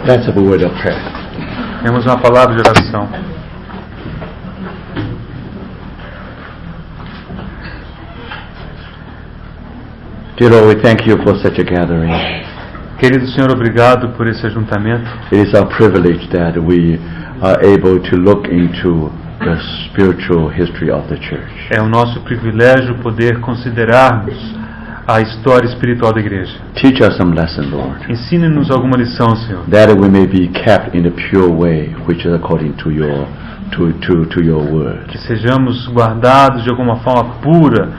Let's have a word of prayer. Temos uma palavra de oração. Dear Lord, we thank you for such a gathering. Querido Senhor, obrigado por esse ajuntamento. It is our privilege that we are able to look into the spiritual history of the church. É o nosso privilégio poder considerarmos a história espiritual da igreja. Teach us some lesson, Lord, Ensine-nos alguma lição, Senhor, that we may be kept in the pure way, which is according to your word. que sejamos guardados de alguma forma pura,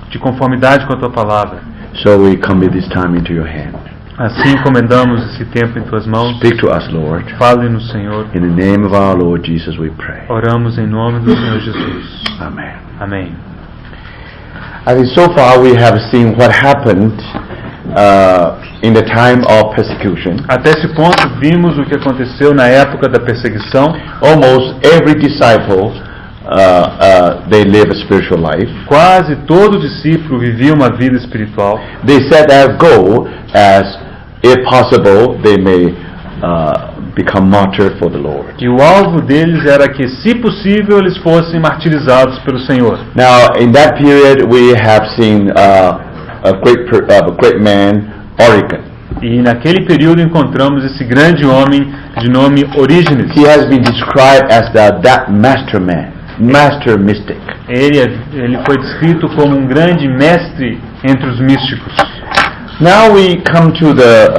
de conformidade com a Tua palavra. So we commit this time into your hand. Assim encomendamos esse tempo em Tuas mãos. Speak to us, Lord. Fale-nos, Senhor. In the name of our Lord Jesus we pray. Oramos em nome do Senhor Jesus. Amen. Amém. I think so far we have seen what happened in the time of persecution. Até esse ponto vimos o que aconteceu na época da perseguição. Almost every disciple they live a spiritual life. Quase todo discípulo vivia uma vida espiritual. They set their goal as, if possible, they may become martyr for the Lord. E o alvo deles era que, se possível, eles fossem martirizados pelo Senhor. Now, in that period, we have seen a great man, Origen. E naquele período encontramos esse grande homem de nome Orígenes. He has been described as that master man, master mystic. Ele foi descrito como um grande mestre entre os místicos. Now we come to the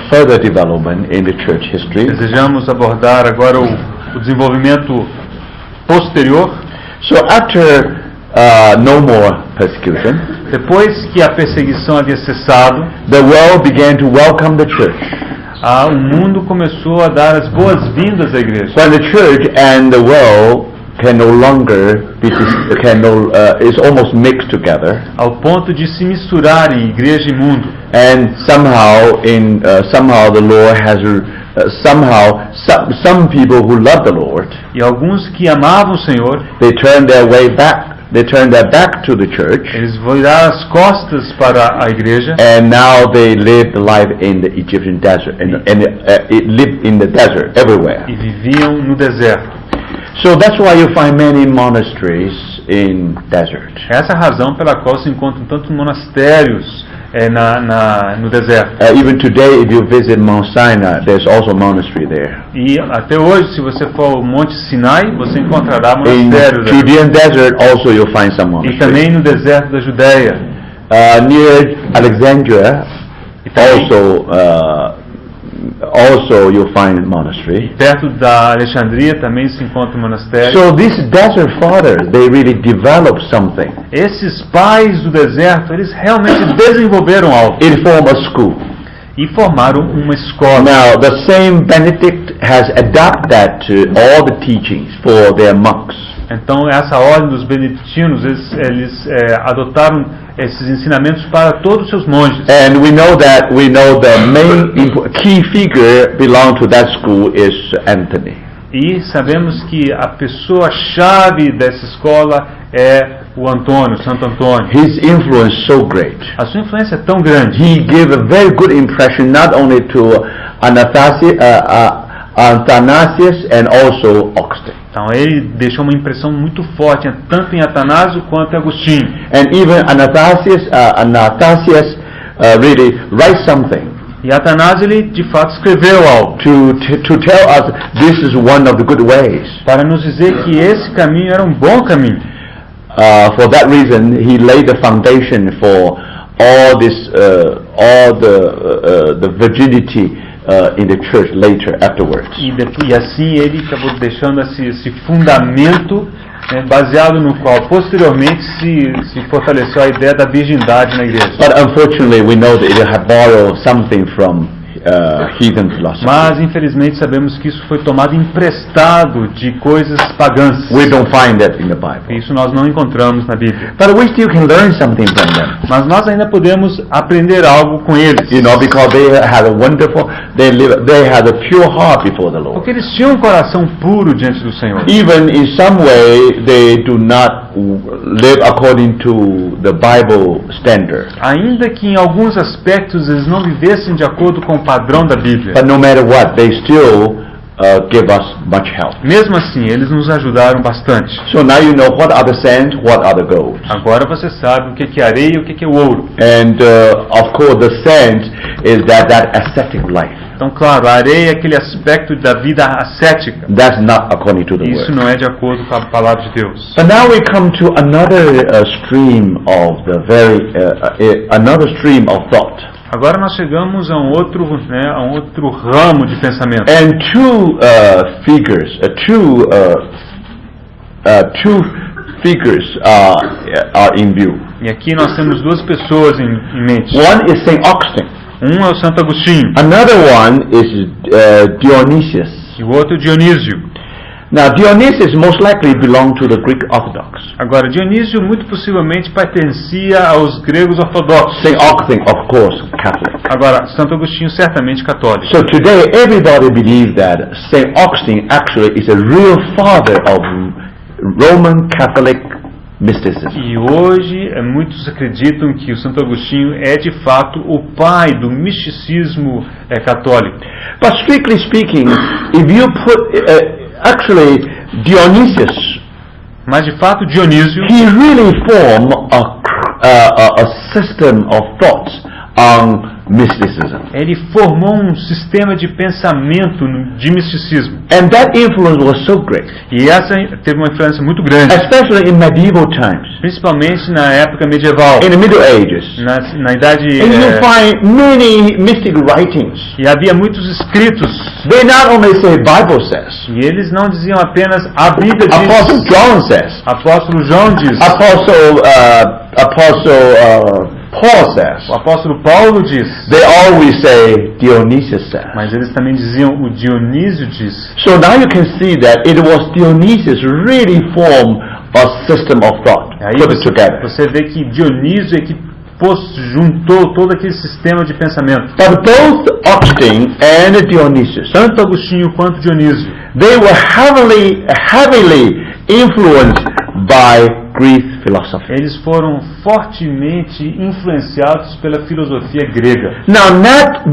further development in the church history. Desejamos abordar agora o desenvolvimento posterior. So after no more persecution, Depois que a perseguição havia cessado, the world began to welcome the church. o mundo começou a dar as boas-vindas à igreja. When the church and the world can no longer is almost mixed together, Ao ponto de se misturarem igreja e mundo. and somehow the Lord has some people who love the Lord, E alguns que amavam o Senhor, they turn their back to the church, eles viraram as costas para a igreja and now they live the life in the Egyptian desert, and it live in the desert everywhere. e viviam no deserto. So that's why you find many monasteries in desert. Essa é a razão pela qual se encontram tantos monastérios no deserto. Even today, if you visit Mount Sinai, there's also a monastery there. E até hoje, se você for ao Monte Sinai, você encontrará In monastérios. Judean desert, also you'll find some E monasteries. também no deserto da Judéia. Near Alexandria, E também, also you'll find monastery. perto da Alexandria também se encontra um monastério. So these desert fathers, they really developed something. Esses pais do deserto, eles realmente desenvolveram algo It formed a school. e formaram uma escola. Now, the same Benedict has adapted that to all the teachings for their monks. Então, essa ordem dos beneditinos, eles adotaram esses ensinamentos para todos os seus monges. And we know the main key figure belong to that school is Anthony. E sabemos que a pessoa-chave dessa escola é o Antônio, Santo Antônio. His influence so great. A sua influência é tão grande. He gave a very good impression not only to Athanasius and also Augustine. Então ele deixou uma impressão muito forte, tanto em Atanásio quanto em Agostinho. And even Athanasius really writes something E Atanásio, ele de fato escreveu algo to tell us this is one of the good ways. para nos dizer que esse caminho era um bom caminho. For that reason, he laid the foundation for all the virginity in the church later, afterwards. E assim ele acabou deixando esse fundamento, baseado no qual posteriormente se fortaleceu a ideia da virgindade na igreja. But unfortunately, we know that it had borrowed something from heathen philosophy. Mas infelizmente sabemos que isso foi tomado emprestado de coisas pagãs. We don't find that in the Bible. Isso nós não encontramos na Bíblia. But we still can learn something from them. Mas nós ainda podemos aprender algo com eles. You know, because they had a pure heart before the Lord. Porque eles tinham um coração puro diante do Senhor. Even in some way, they do not live according to the Bible standard. Ainda que em alguns aspectos eles não vivessem de acordo com o padrão da Bíblia. But no matter what, they still give us much help. Mesmo assim, eles nos ajudaram bastante. So now you know what are the sand, what are the gold. Agora você sabe o que é areia e o que é o ouro. And of course the sand is that ascetic life. Então, claro, a areia é aquele aspecto da vida ascética. That's not according to the Isso word. não é de acordo com a palavra de Deus. But now we come to another stream of the another stream of thought. Agora nós chegamos a um outro ramo de pensamento. And two figures are in view. E aqui nós temos duas pessoas em mente. One is Saint Augustine. Um é o Santo Agostinho Another one is Dionysius. e o outro é Dionísio. Now Dionysius most likely belonged to the Greek Orthodox. Agora, Dionísio muito possivelmente pertencia aos gregos ortodoxos. Saint Augustine, of course, Catholic. Agora, Santo Agostinho certamente católico. So today everybody believes that Saint Augustine actually is a real father of Roman Catholic mysticism. E hoje muitos acreditam que o Santo Agostinho é de fato o pai do misticismo católico. But strictly speaking, if you put actually Dionysius, Mas de fato Dionísio, he really formed a system of thoughts on mysticism. ele formou um sistema de pensamento de misticismo. And that influence was so great, E essa teve uma influência muito grande, especially in medieval times, principalmente na época medieval, in the Middle Ages. na idade. And you find many mystic writings. E havia muitos escritos, They not only say Bible says, e eles não diziam apenas a Bíblia Apostle diz, John says, apóstolo João diz, Apostle Paul says. o apóstolo Paulo diz, They always say Dionysius says. mas eles também diziam o Dionísio diz. So now you can see that it was Dionysius really formed a system of thought, Aí put it together. você vê que Dionísio é que juntou todo aquele sistema de pensamento. But both Augustine and Dionysius, Tanto Agostinho quanto Dionísio, they were heavily influenced by Greek philosophy. eles foram fortemente influenciados pela filosofia grega. Now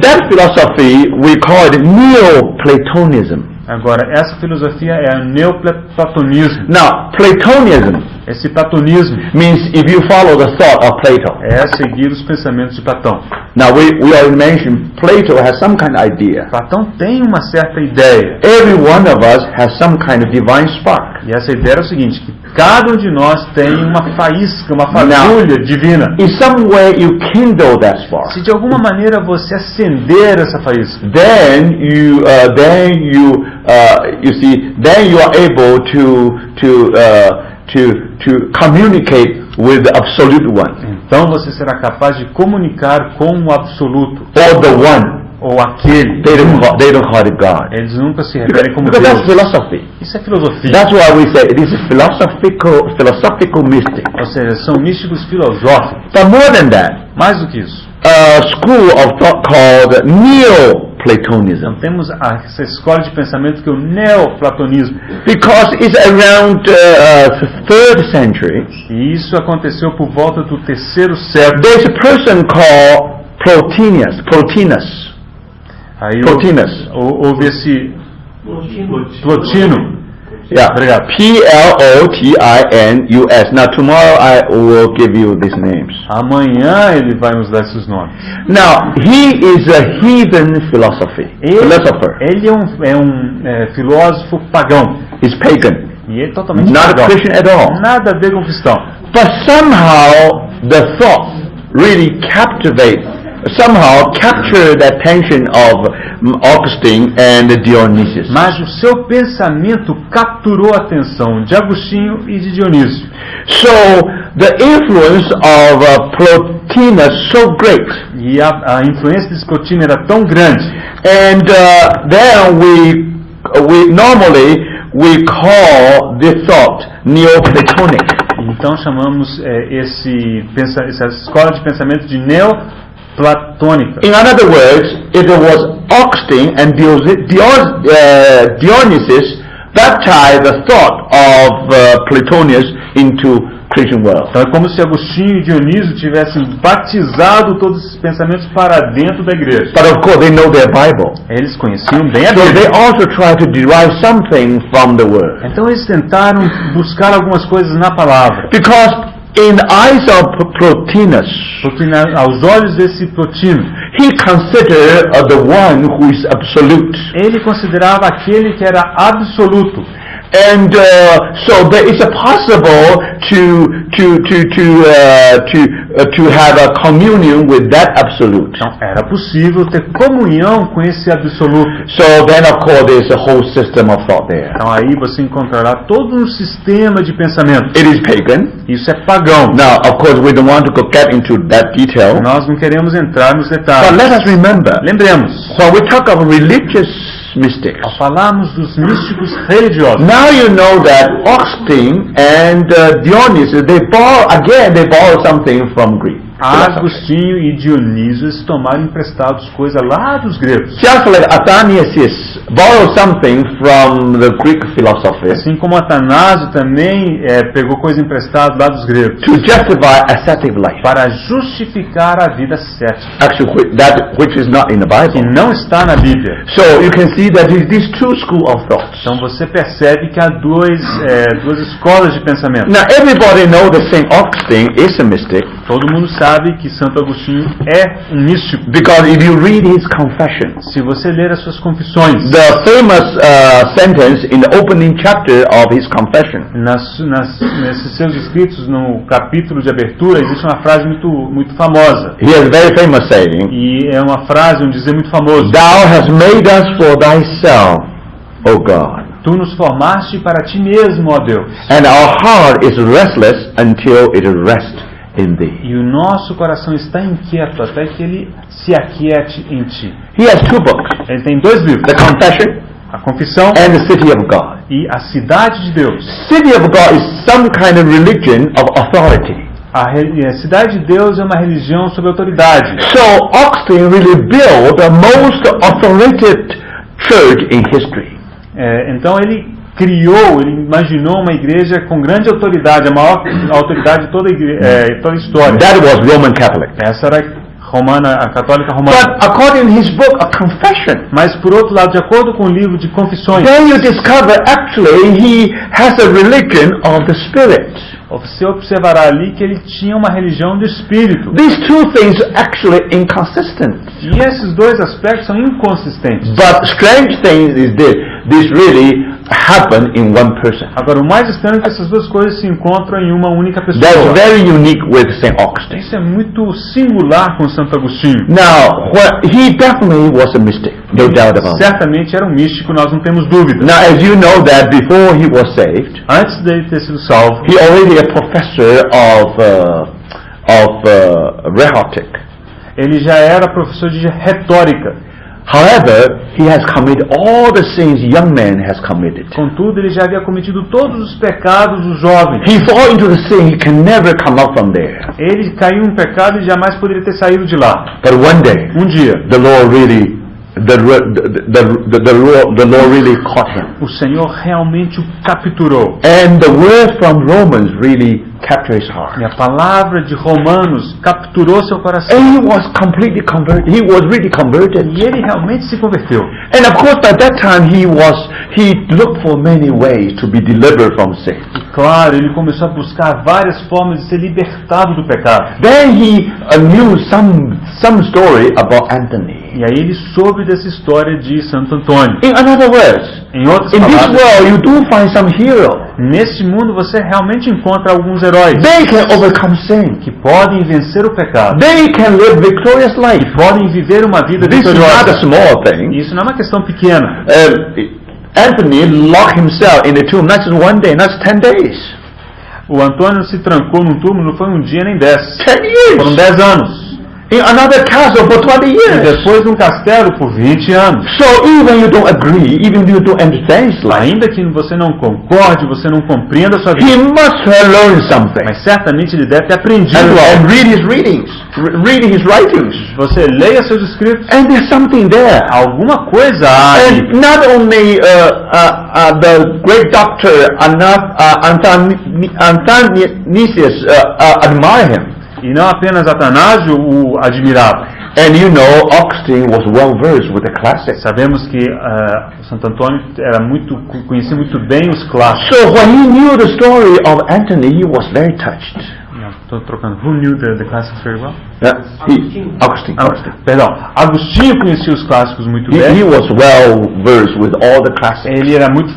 that philosophy we call it Neoplatonism. Agora, essa filosofia é o neoplatonismo. Now Platonism Esse platonismo means if you follow the thought of Plato. é seguir os pensamentos de Platão. Now we already mentioned Plato has some kind of idea. Platão tem uma certa ideia. Every one of us has some kind of divine spark. E essa ideia é o seguinte, que cada um de nós tem uma faísca, uma fagulha divina. In some way you kindle that spark. Se de alguma maneira você acender essa faísca, Then you are able to communicate with the absolute one, então você será capaz de comunicar com o absoluto, or the one. ou aquele. They don't call it God. Eles nunca se referem como Because that's Deus. philosophy. Isso é filosofia. That's why we say it is a philosophical mystic. Ou seja, são místicos filosóficos. But more than that, Mais do que isso, a school of thought called Neoplatonism, temos essa escola de pensamento que é o neoplatonismo. because it's around 3rd century. E isso aconteceu por volta do 3º século. There's a person called Plotinus. Aí Plotinus. houve esse Plotino. Yeah, Obrigado. Plotinus. Now tomorrow I will give you these names. Amanhã ele vai nos dar esses nomes. Now he is a heathen philosopher. Ele é um filósofo pagão. He's pagan, E ele é totalmente not a pagão. Christian at all. Nada a ver com cristão. But somehow the thought really captured the attention of Augustine and Dionysius. Mas o seu pensamento capturou a atenção de Agostinho e de Dionísio. So the influence of Plotinus so great, E a influência de Plotino era tão grande. and then we normally call this thought Neoplatonic. Então chamamos essa escola de pensamento de neoplatônica. In other words, it was Augustine and Dionysius baptized the thought of Plotinus into Christian world. Então é como se Agostinho e Dionísio tivessem batizado todos esses pensamentos para dentro da igreja. But of course they know their Bible. Eles conheciam bem a So they Bíblia. also try to derive something from the Word. Então eles tentaram buscar algumas coisas na palavra. Because in the eyes of Plotinus, Porque aos olhos desse Plotino, he considered the one who is absolute. ele considerava aquele que era absoluto. And so there is a possible to have a communion with that absolute. Então era possível ter comunhão com esse absoluto. So then of course there's a whole system of thought there. Então aí você encontrará todo um sistema de pensamento. It is pagan. Isso é pagão. Now of course we don't want to get into that detail. Nós não queremos entrar nos But detalhes. let us remember, Lembremos, when we talk of religious mystics, ao falarmos dos místicos religiosos, now you know that Augustine and Dionysius, they borrow something from Greek. Agostinho e Dionísio tomaram emprestados coisa lá dos gregos. Just like Athanasius borrowed something from the Greek philosophy Assim como Atanásio também pegou coisa emprestada lá dos gregos. to justify ascetic life, Para justificar a vida cética, actually that which is not in the que Bible. não está na Bíblia. So you can see that these two schools of thoughts. Então você percebe que há duas escolas de pensamento. Now everybody knows that Saint Augustine is a mystic Todo mundo sabe que Santo Agostinho é um místico. because if you read his confessions, Se você ler as suas confissões, the famous sentence in the opening chapter of his confession, nesses seus escritos no capítulo de abertura, existe uma frase muito famosa. he has a very famous saying, E é uma frase, um dizer muito famoso. "Thou hast made us for thyself, O God, Tu nos formaste para ti mesmo, ó Deus. and our heart is restless until it rests in thee." E o nosso coração está inquieto até que ele se aquiete em ti. He has two books, Ele tem dois livros. the Confession A Confissão and the City of God. e a Cidade de Deus. City of God is some kind of religion of authority. A Cidade de Deus é uma religião sob autoridade. So Augustine really built the most authoritative church in history. Então ele imaginou uma igreja com grande autoridade, a maior autoridade de toda a história. That was Roman Catholic. Essa era a católica romana. But according to his book, A Confession, Mas por outro lado, de acordo com o livro de confissões, then you discover actually he has a religion of the Spirit. você observará ali que ele tinha uma religião do espírito. These two things are actually inconsistent. E esses dois aspectos são inconsistentes. But strange thing is this really happened in one person. Agora, o mais estranho é que essas duas coisas se encontram em uma única That's pessoa. very unique with St. Augustine. Isso é muito singular com Santo Agostinho. Now, he definitely was a mystic, no doubt about it. Certamente era um místico, nós não temos dúvida. Now, as you know that before he was saved, Antes dele ter sido salvo, he already a professor of rhetoric. ele já era professor de retórica. However, he has committed all the sins young men has committed. Contudo, ele já havia cometido todos os pecados dos jovens. He fall into the sin, he can never come out from there. Ele caiu em um pecado e jamais poderia ter saído de lá. But one day, Um dia, the Lord really, the Lord really caught him. o Senhor realmente o capturou. And the word from Romans really captured his heart. E a palavra de Romanos capturou seu coração. And he was completely converted. He was really converted. E ele realmente se converteu. And of course, by that time, he looked for many ways to be delivered from sin. E claro, ele começou a buscar várias formas de ser libertado do pecado. Then he knew some story about Anthony. E aí ele soube dessa história de Santo Antônio. In other words, Em outras in this palavras, world, you do find some hero. neste mundo você realmente encontra alguns heróis They can overcome sin. que podem vencer o pecado, They can live victorious life. podem viver uma vida This is not a vitoriosa. small thing. Isso não é uma questão pequena. Anthony locked himself in the tomb, not just one day, not just 10 days. O Antônio se trancou num túmulo, não foi um dia nem 10. 10 Foram years. 10 anos. in another castle for 20 E years. depois num castelo por 20 anos. So even you don't agree, even you don't understand his life, Ainda que você não concorde, você não compreenda a sua vida, he must have learned something. mas certamente ele deve ter aprendido And algo. read his readings, read his writings. Você leia seus escritos, And there's something there. alguma coisa há ali. And not only the great doctor Athanasius admire him. E não apenas Atanásio o admirava. And you know, Augustine was well versed with the classics. Sabemos que Santo Antônio conhecia muito bem os clássicos. So when he knew the story of Antony, he was very touched. Estou trocando. Who knew the classics very well? Augustine. Perdão. Agostinho conhecia os clássicos muito He bem. was well versed with all the classics. Ele era muito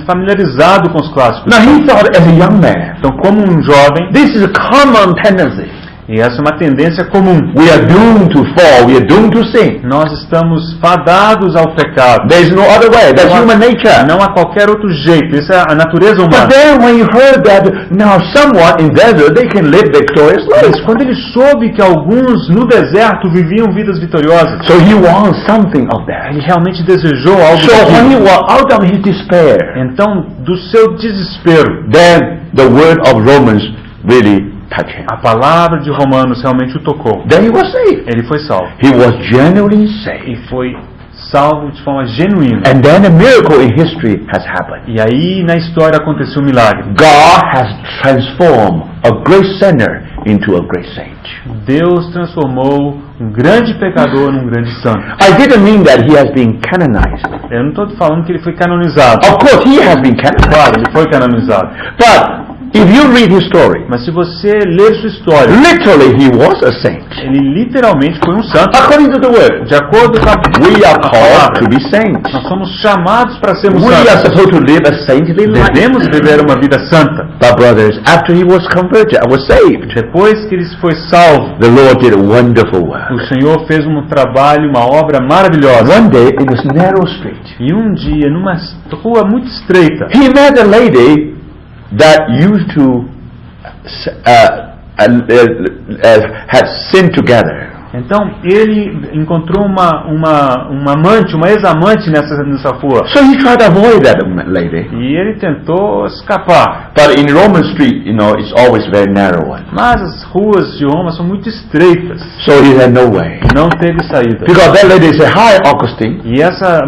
familiarizado com os clássicos. Now he thought, as a young man, Então, como um jovem, this is a common tendency. e essa é uma tendência comum, We are doomed to fall. We are doomed to sin. nós estamos fadados ao pecado. There is no other way. That's human nature. Não há qualquer outro jeito. Isso é a natureza But humana. then when you heard that now someone in desert, they can live victorious Mas lives. quando ele soube que alguns no deserto viviam vidas vitoriosas, So he wants something of that. ele realmente desejou algo So when he daquilo. was out of his despair, Então, do seu desespero, then the word of Romans really touched him. a palavra de Romanos realmente o tocou. Then he was saved. Ele foi salvo. He was genuinely E saved. foi salvo de forma genuína. And then a miracle in history has happened. E aí na história aconteceu um milagre. God has transformed a great sinner into a great saint. Deus transformou um grande pecador num grande santo. I didn't mean that he has been canonized. Eu não estou falando que ele foi canonizado. Of course, he has been canonized. Claro, ele foi canonizado. But if you read his story, Mas se você ler sua história, literally he was a saint. ele literalmente foi um santo. According to the word, De acordo com a we are called to be saints. nós somos chamados para sermos We are santos. supposed to live a saintly life. Devemos viver uma vida santa. But brothers, after he was converted, I was saved. Depois que ele foi salvo, The Lord did a wonderful o work. Senhor fez um trabalho, uma obra maravilhosa. One day in this narrow street, E um dia, numa rua muito estreita, he met a lady that used to had sinned together. então ele encontrou uma amante, uma ex-amante nessa rua. So he tried to avoid that lady. E ele tentou escapar. But in Roman street, you know, it's always very narrow one. Mas as ruas de Roma são muito estreitas. So he had no way. Não teve saída. Because that lady said, "Hi, Augustine." E essa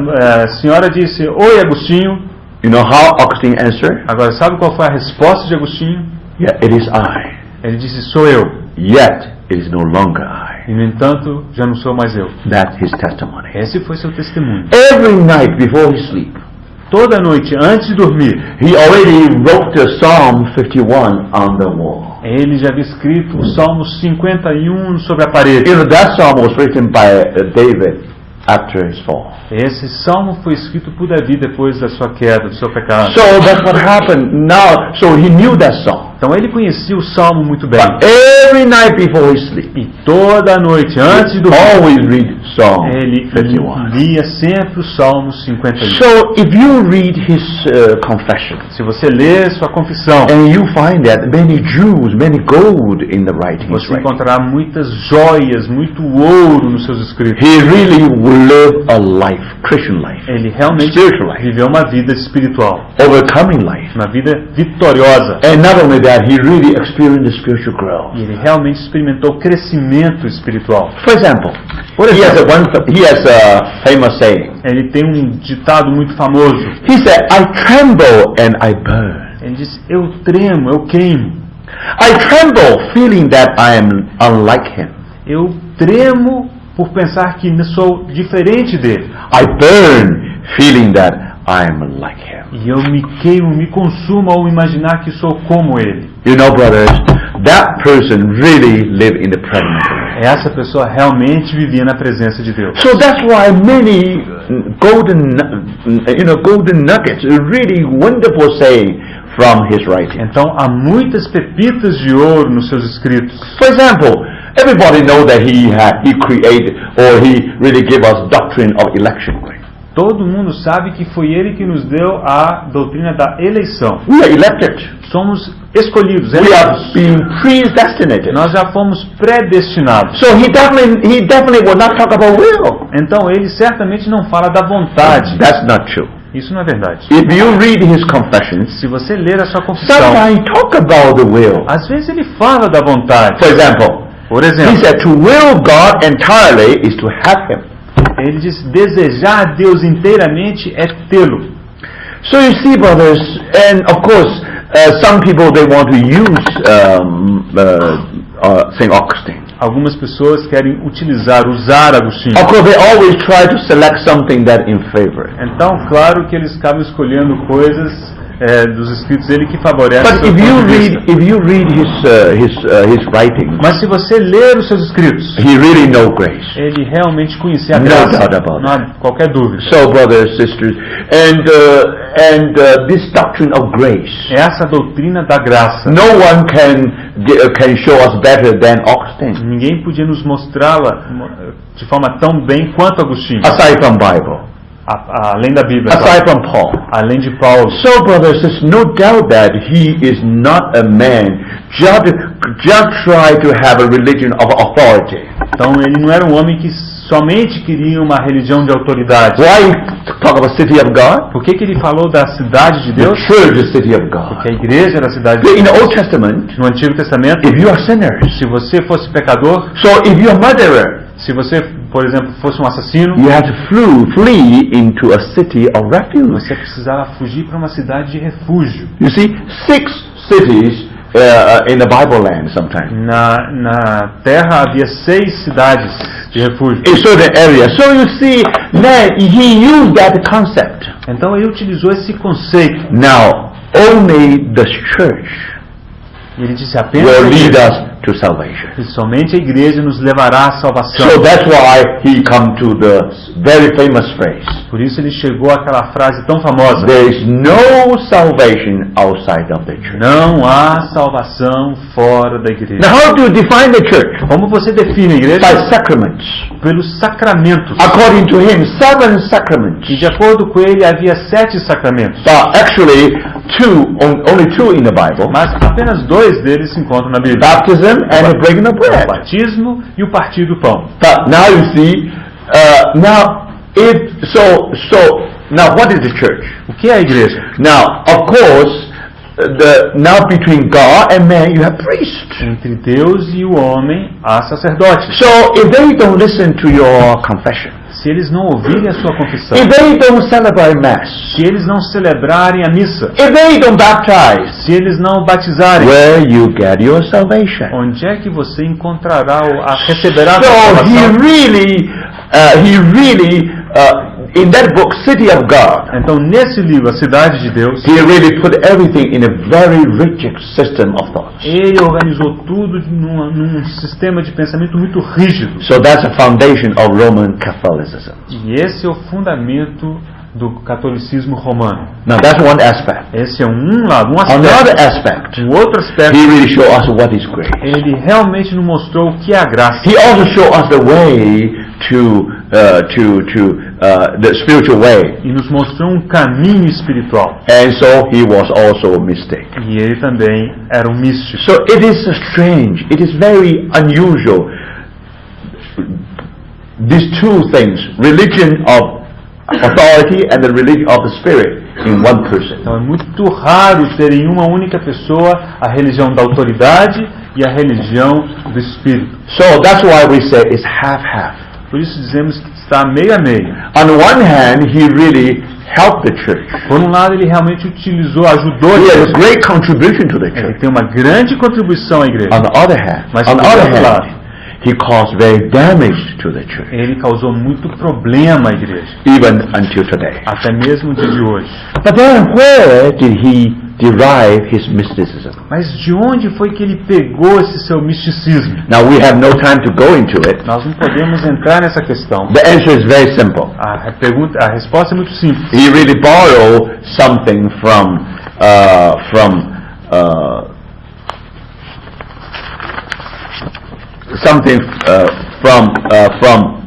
senhora disse: Oi, Agostinho. You know how Augustine answered? Agora, sabe qual foi a resposta de Agostinho? Yeah, it is I. Ele disse: Sou eu. Yet it is no longer I. E, no entanto, já não sou mais eu. That's his testimony. Esse foi seu testemunho. Every night before he sleep, Toda noite, antes de dormir, he already wrote the Psalm 51 on the wall. ele já havia escrito o Salmo 51 sobre a parede. You know, that psalm was written by David after his fall. Esse salmo foi escrito por Davi depois da sua queda, do seu pecado. So that's what happened now. So he knew that psalm. Então ele conhecia o salmo muito bem. But every night before he sleep, E toda noite, antes de dormir, always read Psalm ele 51. lia sempre o Salmo 51. So if you read his confession, Se você ler sua confissão, and you find that many jewels, many gold in the writing, você encontrará muitas joias, muito ouro nos seus escritos. he really lived a life, Christian life, Ele realmente spiritual life, viveu uma vida espiritual, overcoming life. uma vida vitoriosa. And not only that, he really experienced the spiritual growth. E ele realmente experimentou crescimento espiritual. For example, he has a famous saying. Ele tem um ditado muito famoso. He said, "I tremble and I burn. Ele diz: eu tremo, eu queimo. I tremble feeling that I am unlike him. Eu tremo por pensar que sou diferente dele. I burn feeling that I am like him." E eu me queimo, me consumo ao imaginar que sou como ele. You know, brothers, that person really lived in the presence of God. Essa pessoa realmente vivia na presença de Deus. So that's why many golden nuggets, really wonderful saying from his writing. Então há muitas pepitas de ouro nos seus escritos. For example, everybody knows that he created or he really gave us doctrine of election. Todo mundo sabe que foi ele que nos deu a doutrina da eleição. We are elected. Somos escolhidos, We are eleitos. being predestinated. Nós já fomos predestinados. So he definitely will not talk about will. Então ele certamente não fala da vontade. That's not true. Isso não é verdade. If you read his confessions, Se você ler a sua confissão, sometimes he talk about the will. às vezes ele fala da vontade. For example, Por he exemplo, said to will God entirely is to have him. ele diz: desejar a Deus inteiramente é tê-lo. So you see, brothers, and of course, some people they want to use Saint Augustine. Algumas pessoas querem usar Agostinho. Of course, they always try to select something that in favor. Então, claro que eles acabam escolhendo coisas dos escritos dele que favorecem But o seu ponto de vista. if you read his writings, Mas se você ler os seus escritos, he really knows grace. ele realmente conhecia a No graça. doubt about Não há qualquer dúvida. So, brothers, sisters, and this doctrine of grace, Essa doutrina da graça, no one can show us better than Augustine, ninguém podia nos mostrá-la de forma tão bem quanto Agostinho, aside from Bible, além da Bíblia, aside from Paul. além de Paulo. So, brothers, there's no doubt that he is not a man just try to have a religion of authority. Então ele não era um homem que somente queria uma religião de autoridade. Why talk about city of God? Por que ele falou da cidade de The Deus? church is city of God. Porque a igreja era a cidade de In Deus. the Old Testament, No Antigo Testamento, if you are sinners, se você fosse pecador, so if you are murderer, se você, por exemplo, fosse um assassino, you have to flee into a city of refuge. você precisava fugir para uma cidade de refúgio. You see, 6 cities in the Bible land sometimes. Na terra havia 6 cidades de refúgio. In certain areas. So you see, then he used that concept. Então ele utilizou esse conceito. Now, only the church E ele disse apenas will a lead igreja. us to salvation. E somente a igreja nos levará à salvação. So that's why he come to the very famous phrase. Por isso ele chegou àquela frase tão famosa: There is no salvation outside of the church. não há salvação fora da igreja. Now how do you define the church? Como você define a igreja? By sacraments. Pelos sacramentos. According to him, 7 sacraments. E de acordo com ele havia 7 sacramentos. But actually, only 2 in the Bible. Mas apenas 2 deles se encontram na Bíblia: Baptism and the breaking of o bread. batismo e o partir do pão. But now you see, now what is the church? O que é a igreja? Now, of course, now between God and man you have priests. Entre Deus e o homem há sacerdotes. So if they don't listen to your confession, Se eles não ouvirem a sua confissão, if they don't celebrate mass, se eles não celebrarem a missa, if they don't baptize, se eles não batizarem, where you get your salvation? onde é que você encontrará receberá a So salvação? he really, in that book, City of God, Então, nesse livro, A Cidade de Deus, he really put everything in a very rigid system of thoughts. ele organizou tudo num sistema de pensamento muito rígido. So that's the foundation of Roman Catholicism. E esse é o fundamento do catolicismo romano. Now that's one aspect. Esse é um lado. Another aspect, Um outro aspecto, he really showed us what is grace. ele realmente nos mostrou o que é a graça. He also showed us the way to the spiritual way. E nos mostrou um caminho espiritual. And so he was also a mystic. E ele também era um místico. So it is strange, it is very unusual. These 2 things, religion of authority and the religion of the spirit in one person. Então é muito raro ter em uma única pessoa a religião da autoridade e a religião do espírito. So that's why we say it's half-half. Por isso dizemos que está meio a meio. On one hand, he really helped the church. Por um lado, ele realmente ajudou a He has igreja. a great contribution to the Ele church. tem uma grande contribuição à igreja. On the other hand, Mas por outro lado, he caused very damage to the church, ele causou muito problema à igreja, even until today. até mesmo no dia de hoje. But then where did he derive his mysticism? Mas de onde foi que ele pegou esse seu misticismo? Now we have no time to go into it. Nós não podemos entrar nessa questão. The answer is very simple. A resposta é muito simples. He really borrowed something from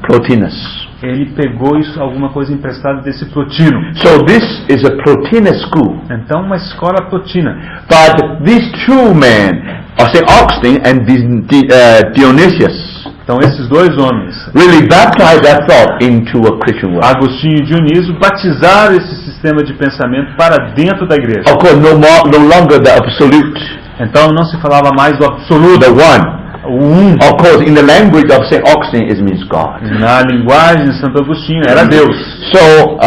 Plotinus. Ele pegou isso, alguma coisa emprestada desse Plotino. So this is a Plotinus school. Então, uma escola plotina. But these two men, St. Augustine and Dionysius, Então, esses dois homens, really baptized that thought into a Christian world. Agostinho e Dionísio, batizaram esse sistema de pensamento para dentro da igreja. Of course, no longer the absolute, Então, não se falava mais do absoluto, the one. o Of course, in the language of St. Augustine, it means God. Na linguagem de Santo Agostinho, era Deus. So,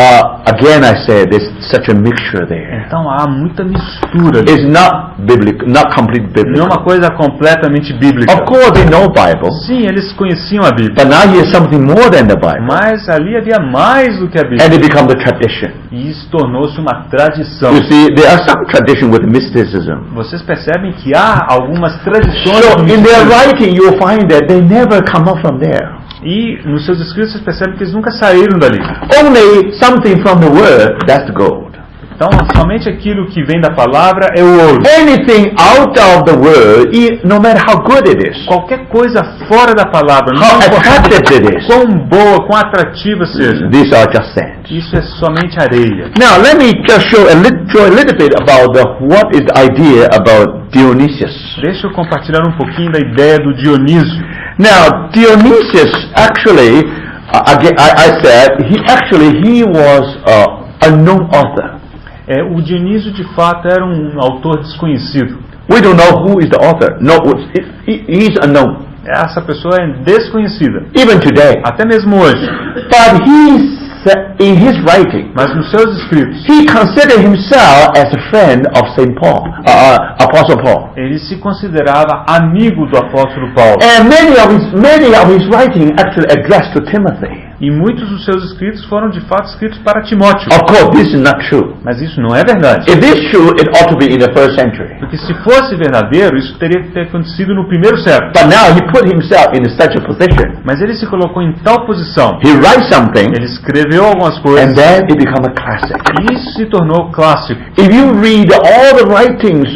again I say, there's such a mixture there. Então, há muita mistura. It's not biblical, not complete Não é biblical. uma coisa completamente bíblica. Of course, they know Bible, Sim, eles conheciam a Bíblia. but now here's something more than the Bible. Mas ali havia mais do que a Bíblia. And it becomes a tradition. E isso tornou-se uma tradição. You see, there are some tradition with mysticism. Vocês percebem que há algumas tradições So, do in their misticismo. writing, you'll find that they never come out from there. E nos seus escritos vocês percebem que eles nunca saíram dali. Only something from the Word, that's the gold. Então, somente aquilo que vem da palavra é o ouro. Anything out of the Word, no matter how good it is, Qualquer coisa fora da palavra, how não importa attractive it is, quão boa, quão atrativa seja, these are just sand. isso é somente areia. Now, let me just show a little bit about what is the idea about Dionysius. Deixa eu compartilhar um pouquinho da ideia do Dionísio. Now, Dionysius actually, again, I said, he was a known author. O Dionísio, de fato, era um autor desconhecido. We don't know who is the author. No, he's unknown. Essa pessoa é desconhecida, Even today. até mesmo hoje. But in his writing, Mas nos seus escritos, he considered himself as a friend of St. Paul, Apostle Paul. ele se considerava amigo do apóstolo Paulo. And many of his writing actually addressed to Timothy. E muitos dos seus escritos foram de fato escritos para Timóteo. Of course, this is not true. Mas isso não é verdade. If this is true, it ought to be in the first century. Porque se fosse verdadeiro, isso teria que ter acontecido no primeiro século. But now he put himself in such a position. Mas ele se colocou em tal posição. He writes something, Ele escreveu algumas and coisas then it becomes a classic. e isso se tornou clássico. If you read all the writings,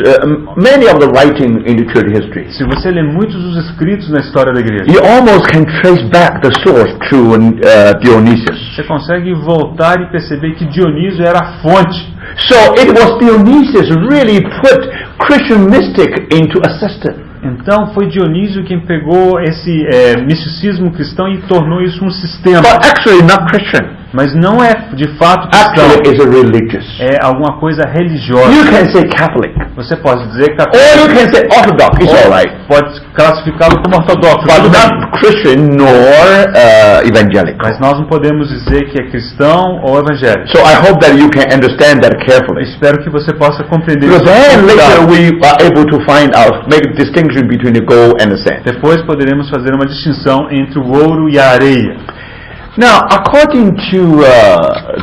many of the writing in the church history, Se você lê muitos dos escritos na história da igreja, you almost can trace back the source to Dionysius. você consegue voltar e perceber que Dionísio era a fonte. So it was Dionysius really put Christian mystic into a system. Então foi Dionísio quem pegou esse misticismo cristão e tornou isso um sistema. But actually not Christian. Mas não é de fato Actually cristão. it's a religious. É alguma coisa religiosa. You can say Catholic. Você pode dizer que Or you can say Orthodox. It's all right. pode classificá-lo como ortodoxo. But tudo bem. not Christian nor evangelical. Mas nós não podemos dizer que é cristão ou evangélico. So I hope that you can understand that carefully. Espero que você possa compreender Because isso. then com later cuidado. we are able to find out, make a distinction between the gold and the sand. Depois poderemos fazer uma distinção entre o ouro e a areia. Now, according to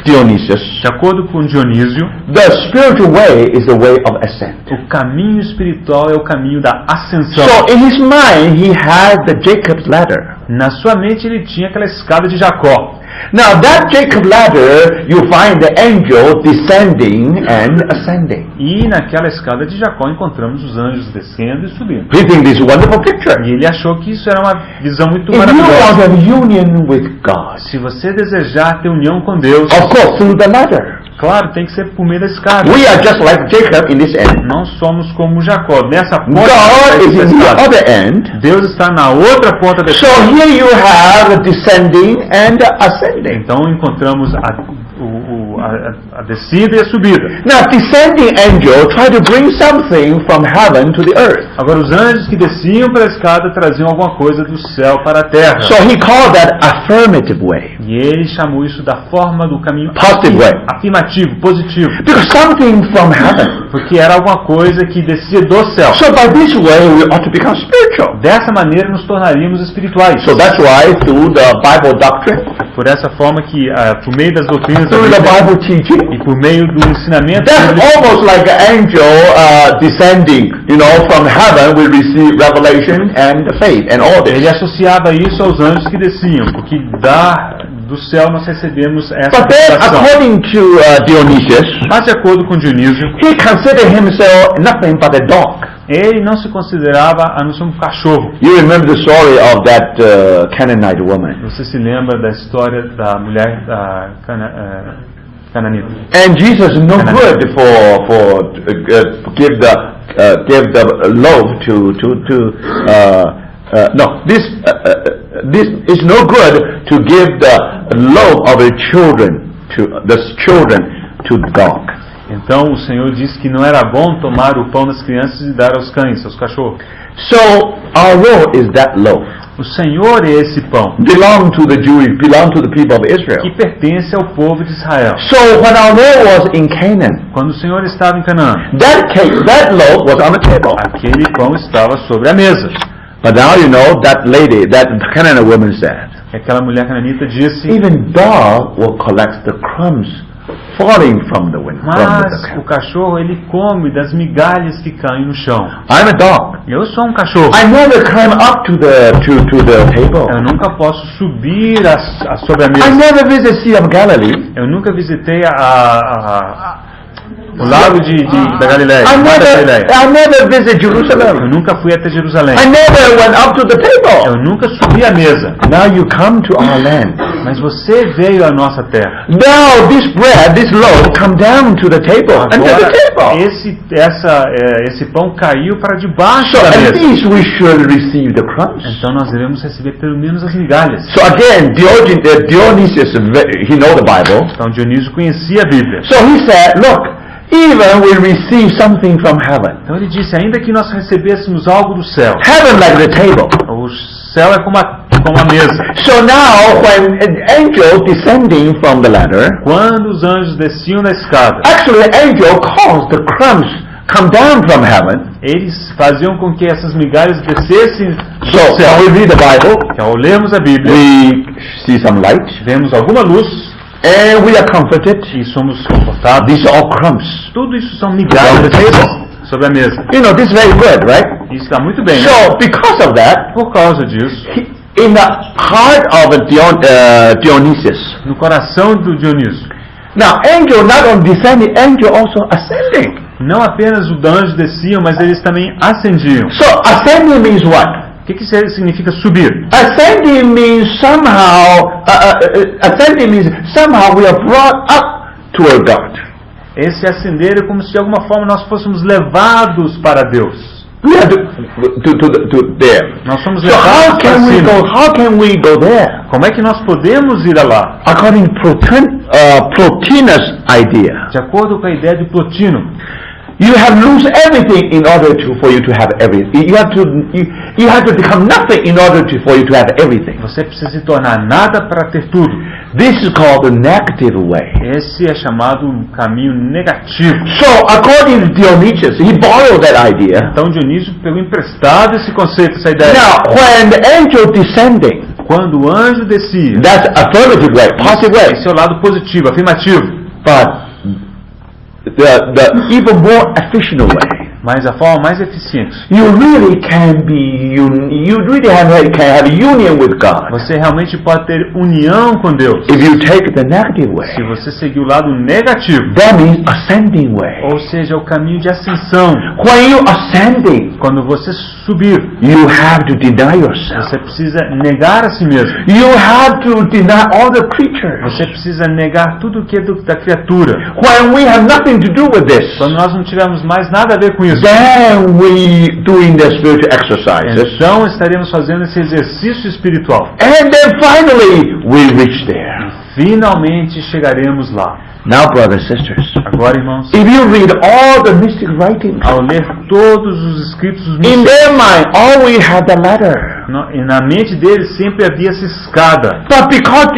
Dionysius, De acordo com Dionísio, the spiritual way is the way of ascent. o caminho espiritual é o caminho da ascensão. So in his mind, he had the Jacob's ladder. Na sua mente ele tinha aquela escada de Jacó. Now, that Jacob ladder, you find the angel descending and ascending. E naquela escada de Jacó encontramos os anjos descendo e subindo. We think this is a wonderful picture. E ele achou que isso era uma visão muito If you want maravilhosa. to have union with God, Se você desejar ter união com Deus, of course, through the ladder. claro, tem que ser por meio da escada. We are just like Jacob in this end. Não somos como Jacó. Nessa ponta God is in the da other end. Deus está na outra ponta da So escada. here you have descending and ascending. Então encontramos a descida e a subida. Now, descending angel try to bring something from heaven to the earth. Agora os anjos que desciam para a escada traziam alguma coisa do céu para a terra. So he called that affirmative way. E ele chamou isso da forma do caminho Positive way. afirmativo, positivo. Because something from heaven. Porque era alguma coisa que descia do céu. So by this way we ought to become spiritual. Dessa maneira nos tornaríamos espirituais. So that's why through the Bible doctrine, Por essa forma que, por meio das doutrinas da through the Bíblia Bible teaching, e por meio do ensinamento that's bíblico, almost like an angel descending, from heaven we receive revelation and the faith and all ele this. associava isso aos anjos que desciam, porque do céu nós recebemos essa But then revelação. according to Dionysius, Mas de acordo com Dionísio, he considered himself nothing but a dog. Ele não se considerava a não ser um cachorro. You remember the story of that Canaanite woman. Você se lembra da história da mulher da cananita? And Jesus is no good for give the loaf this is no good to give the loaf of the children to the dog. Então o Senhor disse que não era bom tomar o pão das crianças e dar aos cães, aos cachorros. So our Lord is that loaf. O Senhor é esse pão. Belong to the people of Israel. Que pertence ao povo de Israel. So when our Lord was in Canaan, quando o Senhor estava em Canaã, that loaf was on the table. Aquele pão estava sobre a mesa. But now you know that Canaanite woman said, aquela mulher cananita disse, even dog will collect the crumbs falling from the wind. Mas o cachorro ele come das migalhas que caem no chão. I'm a dog. Eu sou um cachorro. I never climb up to the table. Eu nunca posso subir sobre a mesa. I never visit Sea of Galilee. Eu nunca visitei o lago da Galileia. I never visit Jerusalem. Eu nunca fui até Jerusalém. I never went up to the table. Eu nunca subi a mesa. Now you come to our land. Mas você veio à nossa terra. Now this loaf come down to the table. Agora, esse pão caiu para debaixo da mesa. At least we should receive the crumbs. Então nós devemos receber pelo menos as migalhas. So again, Dionysius, he know the Bible. Então Dionísio conhecia a Bíblia. So he said, look, even we receive something from heaven. Então ele disse, ainda que nós recebêssemos algo do céu. Heaven like the table. O céu é como a mesa. So now when an angel descending from the ladder, quando os anjos desciam da escada, actually the angel caused the crumbs come down from heaven. Eles faziam com que essas migalhas descessem do céu. So when we read the Bible, então, ao lermos a Bíblia, we see some light. Vemos alguma luz. And we are comforted. E somos confortados. These are all crumbs. Tudo isso são migalhas sobre a mesa. You know, this is very good, right? Isso está muito bem. So, né? because of that, por causa disso, in the heart of Dionysius, no coração do Dionísio, now angel not only descending, angel also ascending. Não apenas os anjos desciam, mas eles também ascendiam. So, ascending means what? O que significa subir? Ascending means somehow we are brought up toward God. Esse ascender é como se de alguma forma nós fôssemos levados para Deus. We are to there. Nós somos levados para cima. How can we go there? Como é que nós podemos ir lá? According to Plotinus' idea. De acordo com a ideia de Plotino. You have to lose everything in order for you to have everything. You have to become nothing in order for you to have everything. Você precisa se tornar nada para ter tudo. This is called the negative way. Esse é chamado um caminho negativo. So, according to Dionysius, he borrowed that idea. Então Dionísio pegou emprestado esse conceito, essa ideia. Now, when the angel descending, quando o anjo descia, that's affirmative way, positive way. Esse é o lado positivo, afirmativo. But the even more efficient way. Mas a forma mais eficiente. You really can have union with God. Você realmente pode ter união com Deus. If you take the negative way. Se você seguir o lado negativo. That means ascending way. Ou seja, o caminho de ascensão. When you ascending, quando você subir, you have to deny yourself. Você precisa negar a si mesmo. You have to deny all the creatures. Você precisa negar tudo que é da criatura. When we have nothing to do with this. Quando nós não tivermos mais nada a ver com isso. Then we doing the spiritual exercises. Então estaremos fazendo esse exercício espiritual. And then finally we reach there. Finalmente chegaremos lá. Now, brothers and sisters, agora, irmãos, if you read all the mystic writings, ao ler todos os escritos místicos, in their mind always had the ladder. E na mente deles sempre havia essa escada. But because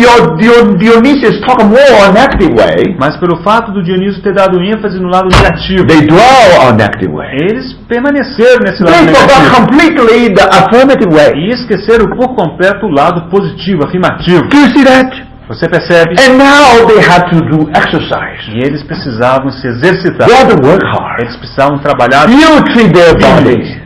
Dionysius talk more on negative way, mas pelo fato do Dionísio ter dado ênfase no lado negativo, they dwell on negative way. Eles permaneceram nesse lado they negativo. Forgot completely the affirmative way. E esqueceram por completo o lado positivo, afirmativo. Do you see that? Você percebe? And now they had to do exercise. E eles precisavam se exercitar. They had to work hard. Eles precisavam trabalhar. You treat their bodies.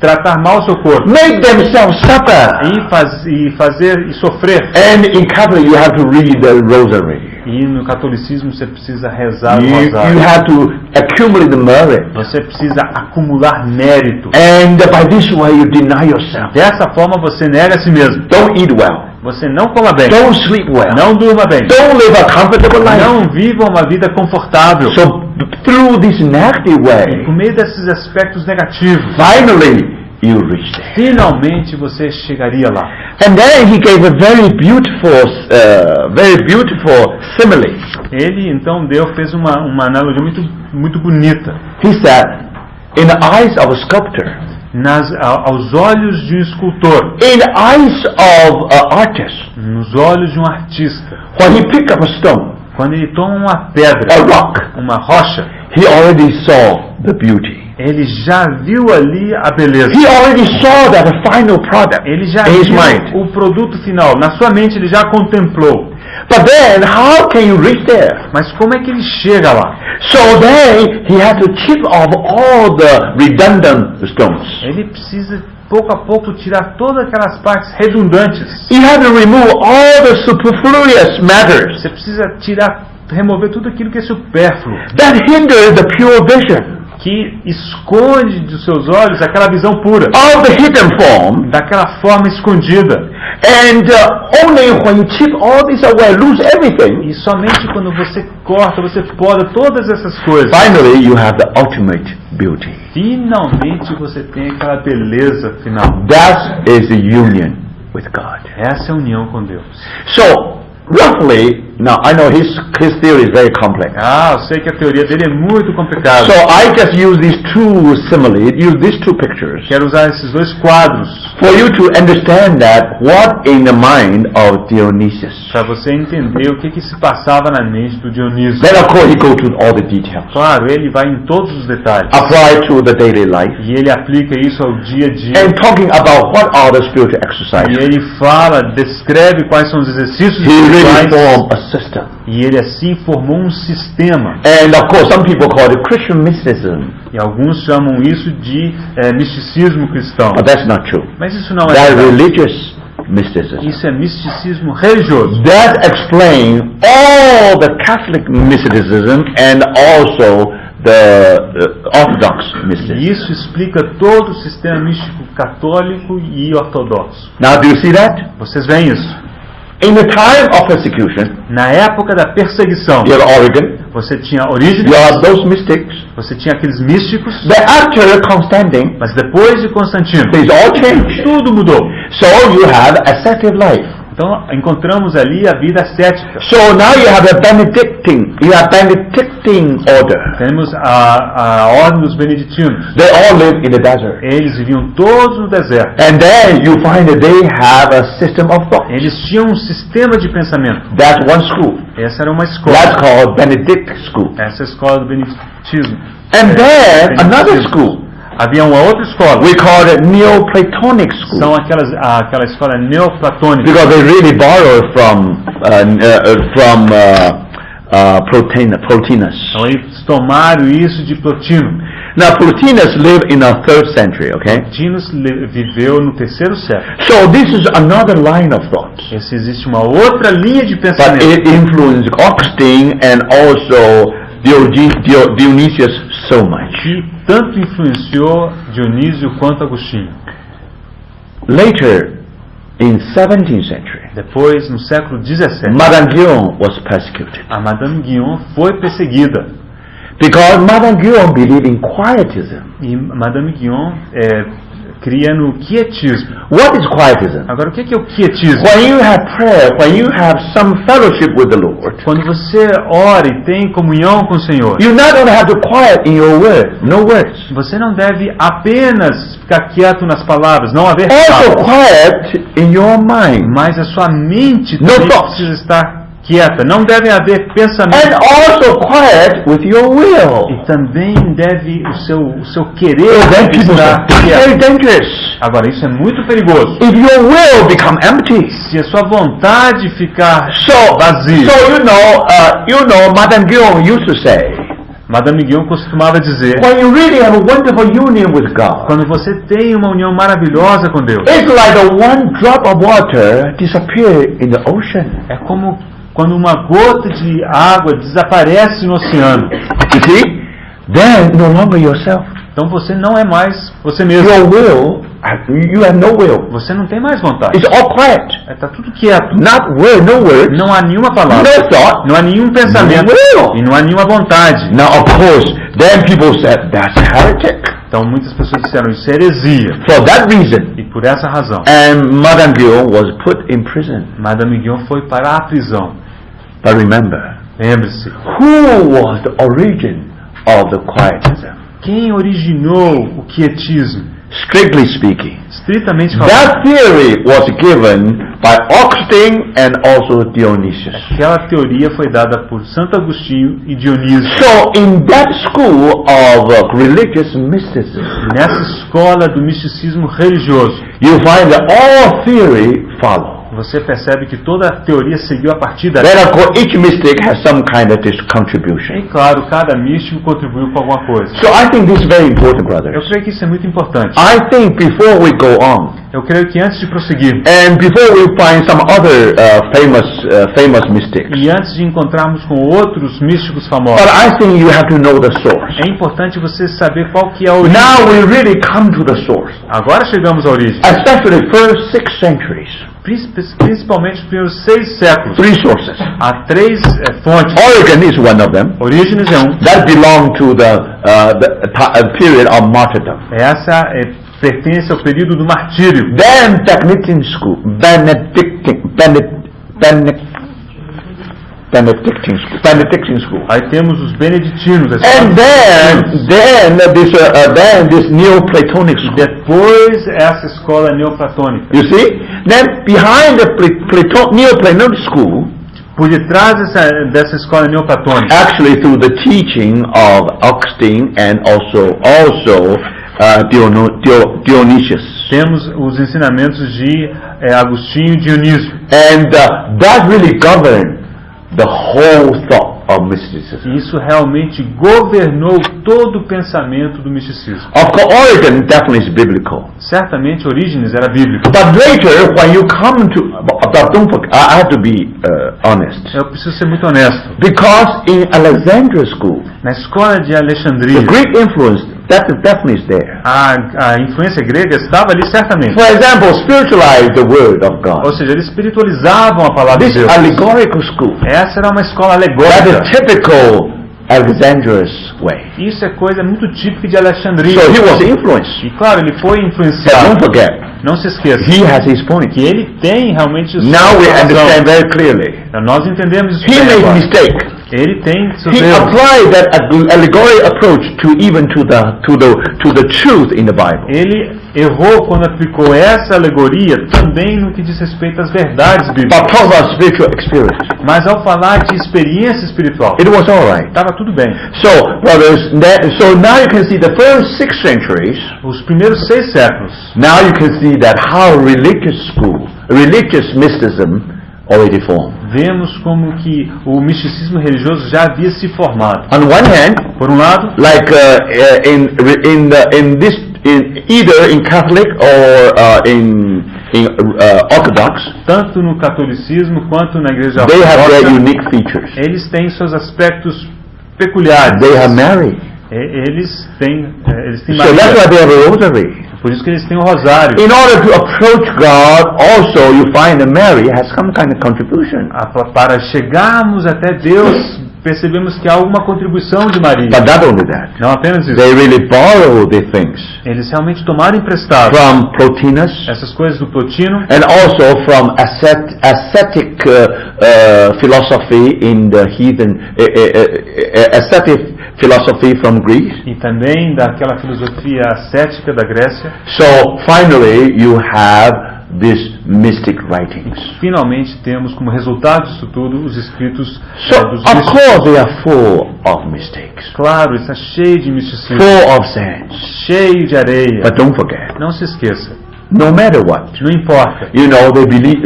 Tratar mal o seu corpo. Make themselves suffer. E fazer e sofrer. And in Catholic you have to read the rosary. E no catolicismo você precisa rezar o You rosário. have to accumulate the merit. Você precisa acumular mérito. And by this way you deny yourself. Dessa forma você nega a si mesmo. Don't eat well. Você não coma bem. Don't sleep well. Não durma bem. Don't live a comfortable life. Não viva uma vida confortável. So through this negative Por way, meio desses aspectos negativos, finally you reach there. finalmente você chegaria lá. And then he gave a very beautiful simile. Ele então fez uma analogia muito bonita. He said, in the eyes of a sculptor, Aos olhos de um escultor, in the eyes of an artist, nos olhos de um artista, when he picked up a stone, quando ele toma uma pedra, a rock, uma rocha, he already saw the beauty. ele já viu ali a beleza. He already saw that final product Ele já in his viu mind. o produto final. Na sua mente ele já contemplou. But then, how can you reach there? Mas como é que ele chega lá? So then, he had to chip off all the redundant stones. Ele precisa, pouco a pouco, tirar todas aquelas partes redundantes. He had to remove all the superfluous matters Você precisa remover tudo aquilo que é supérfluo, that hinder the pure vision que esconde dos seus olhos aquela visão pura, of the hidden form. daquela forma escondida. And only when you chip all this away, lose everything, E somente quando você corta, você poda todas essas coisas, finally you have the ultimate beauty. finalmente você tem aquela beleza final. That is the union with God. Essa é a união com Deus. So, roughly, now I know his theory is very complex. Eu sei que a teoria dele é muito complicada. So I just use these two similes, use these two pictures, Quero usar esses dois quadros for you to understand that what in the mind of Dionysius. para você entender o que se passava na mente do Dionísio. Then of course he goes to all the details. Claro, ele vai em todos os detalhes. Apply to the daily life. E ele aplica isso ao dia a dia. And talking about what are the spiritual E exercises. ele descreve quais são os exercícios He really espirituais. formed a system. E ele assim formou um sistema. And of course some people call it Christian mysticism. E alguns chamam isso de misticismo cristão. But that's not true. Mas isso não é That's verdade. religious mysticism. Isso é misticismo religioso. That explains all the Catholic mysticism and also the Orthodox E mysticism. isso explica todo o sistema místico católico e ortodoxo. Now do you see that? Vocês veem isso? In the time of persecution, Na época da perseguição, you have Origen, você tinha Orígenes, you have those mystics. você tinha aqueles místicos, But after Constantine, mas depois de Constantino, things all changed. tudo mudou. So you have ascetic life. Então encontramos ali a vida ascética. So now you have a Benedictine order. Temos a ordem dos beneditinos. They all live in the desert. Eles viviam todos no deserto. And then you find that they have a system of thought. Eles tinham um sistema de pensamento. That's one school. Essa era uma escola. That's called Benedict school. Essa é a escola do beneditismo. And then another school. Havia uma outra escola. We call it Neoplatonic school. São aquela escola neoplatônica. Because they really borrow from Plotinus. Então eles tomaram isso de Plotino. Now Plotinus lived in the 3rd century, okay? Plotinus viveu no 3º século. So this is another line of thought. Existe uma outra linha de But pensamento. it influenced Augustine and also Dionysius so much. Que tanto influenciou Dionísio quanto Agostinho. Later, in 17th century, Depois, no século 17, Madame Guyon was persecuted. a Madame Guyon foi perseguida. Because Madame Guyon believed in quietism. E Madame Guyon cria no quietismo. What is quietism? Agora, o que é o quietismo? When you have prayer, when you have some fellowship with the Lord, Quando você ora e tem comunhão com o Senhor, you not only have to quiet in your words, no words. você não deve apenas ficar quieto nas palavras, não haver Also palavras, quiet in your mind. mas a sua mente No também thoughts. precisa estar quieta. Não deve haver And pensamento. also quiet with your will. E também deve o seu querer So then people say, estar that's very quieto. dangerous. Agora, isso é muito perigoso. If your will become empty. Se a sua vontade ficar So, vazia. Madame Guyon used to say, Madame Guyon costumava dizer, when you really have a wonderful union with God, quando você tem uma união maravilhosa com Deus, it's like a one drop of water disappear in the ocean. é como quando uma gota de água desaparece no oceano, You see? Then no longer yourself. então você não é mais você mesmo. Your will, you have no will. Você não tem mais vontade. It's all quiet. Está tudo quieto. Not word, no words, Não há nenhuma palavra. no thought. Não há nenhum pensamento. No will. E não há nenhuma vontade. Now, of course, then people said, that's heretic. Então muitas pessoas disseram, isso é heresia. For that reason, E por essa razão, and Madame Guillaume was put in prison. Madame Guillaume foi para a prisão. But remember, Lembre-se, who was the origin of the quietism? quem originou o quietismo? Strictly speaking, Estritamente falando, that theory was given by Augustine and also Dionysius. aquela teoria foi dada por Santo Agostinho e Dionísio. So, in that school of religious mysticism, Nessa escola do misticismo religioso, you find that all theory follow. você percebe que toda a teoria seguiu a partir daí. Then, of course, each mystic has some kind of this contribution. E claro, cada místico contribuiu com alguma coisa. So, I think this is very important, Eu brothers. creio que isso é muito importante. I think before we go on, Eu creio que antes de prosseguir, and before we find some other famous mystics, e antes de encontrarmos com outros místicos famosos, but I think you have to know the source. é importante você saber qual que é a origem. Now we really come to the source, Agora chegamos à origem. especially the first 6 centuries. Principalmente os primeiros 6 séculos. 3 sources. Há 3 fontes. Origen is one of them. Orígenes é um. That belonged to the period of martyrdom. Essa pertence ao período do martírio. Then Benedictine school, Benedictine school. Aí temos os beneditinos. And then this Neoplatonic school. Depois essa escola neoplatônica. You see? Then behind the Neoplatonic school, Por detrás dessa escola neoplatônica, actually through the teaching of Augustine and also Dionysius. temos os ensinamentos de Agostinho e Dionísio. And that really governed the whole thought of mysticism. E isso realmente governou todo o pensamento do misticismo. Of course, Origen definitely is biblical. Certamente Orígenes era bíblico. But later, when you come to, but don't forget, I have to be honest. Eu preciso ser muito honesto. Because in Alexandria school, Na escola de the Alexandria, Greek influence definitely is there. a influência grega estava ali certamente. For example, spiritualize the word of Ou God. seja, eles espiritualizavam a palavra de This Deus. allegorical school, Essa era uma escola that alegórica. is typical Alexandria's way. Isso é coisa muito típica de Alexandria. So he was influenced. E claro, ele foi But influenciado. don't forget, Não se esqueça he has his point. que ele tem realmente Now we sua razão. understand very clearly. Então, nós entendemos isso He bem made agora. mistake. Ele tem seus He erros. applied that allegory approach to the truth in the Bible. Ele errou quando aplicou essa alegoria também no que diz respeito às verdades But bíblicas. talk about spiritual experience. Mas ao falar de experiência espiritual, It was all right. estava tudo bem. So, brothers, so now you can see the first 6 centuries. Os primeiros 6 séculos, Now you can see that how religious mysticism already formed. vemos como que o misticismo religioso já havia se formado. On one hand, Por um lado, like either in Catholic or in Orthodox, tanto no catolicismo quanto na igreja they have their ortodoxa, unique features. eles têm seus aspectos peculiares. They are married. Eles têm So that's Maria. why they have a rosary. Por isso que eles têm o rosário. In order to approach God, also you find that Mary has some kind of contribution. Para chegarmos até Deus, percebemos que há alguma contribuição de Maria. But not only that, Não apenas isso. they really borrow the things Eles realmente tomaram emprestado from Plotinus essas coisas do Plotino and also from ascetic philosophy in the heathen ascetic philosophy from Greece. e também daquela filosofia ascética da Grécia. So finally, you have these mystic writings. Finalmente temos como resultado disso tudo os escritos So dos of místicos. course they are full of mistakes, Claro, está cheio de misticismo, full of sins. cheio de areia. But don't forget, Não se esqueça, no matter what. Não importa. You know, they believe,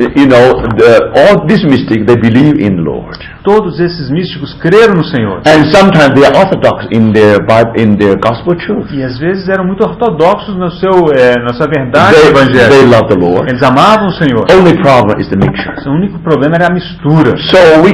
all these mystics, they believe in the Lord. Todos esses místicos creram no Senhor. And sometimes they are orthodox in their Bible, in their gospel truth. E às vezes eram muito ortodoxos na sua verdade They evangélica. love the Lord. Eles amavam o Senhor. Only problem is the mixture. O único problema era a mistura. So we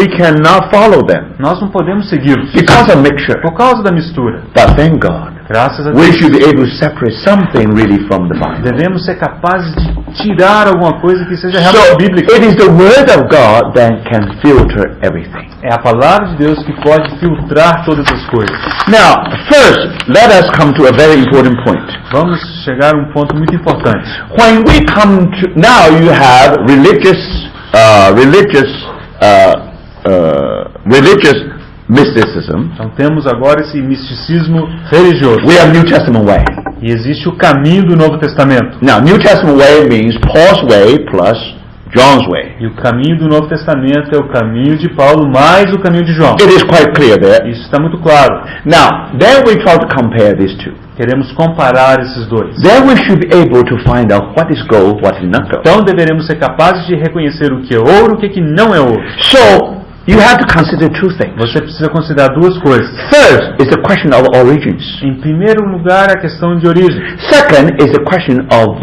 cannot follow them Nós não podemos segui-los because of mixture. por causa da mistura. But thank God, Graças a we Deus, should be able to separate something really from the Bible. devemos ser capazes de tirar alguma coisa que seja realmente So bíblica. it is the Word of God that can filter everything. É a palavra de Deus que pode filtrar todas as coisas. Now, first, let us come to a very important point. Vamos chegar a um ponto muito importante. When we come to now, you have religious mysticism. Então temos agora esse misticismo religioso. We have New Testament way. E existe o caminho do Novo Testamento. Now, New Testament way means Paul's way plus John's way. E o caminho do Novo Testamento é o caminho de Paulo mais o caminho de João. It is quite clear there. Isso está muito claro. Now, then we try to compare these two. Queremos comparar esses dois. Then we should be able to find out what is gold, what is not gold. Então deveremos ser capazes de reconhecer o que é ouro e o que não é ouro. So, you have to consider two things. Você precisa considerar duas coisas. First is the question of origins. Em primeiro lugar, a questão de origem. Second is the question of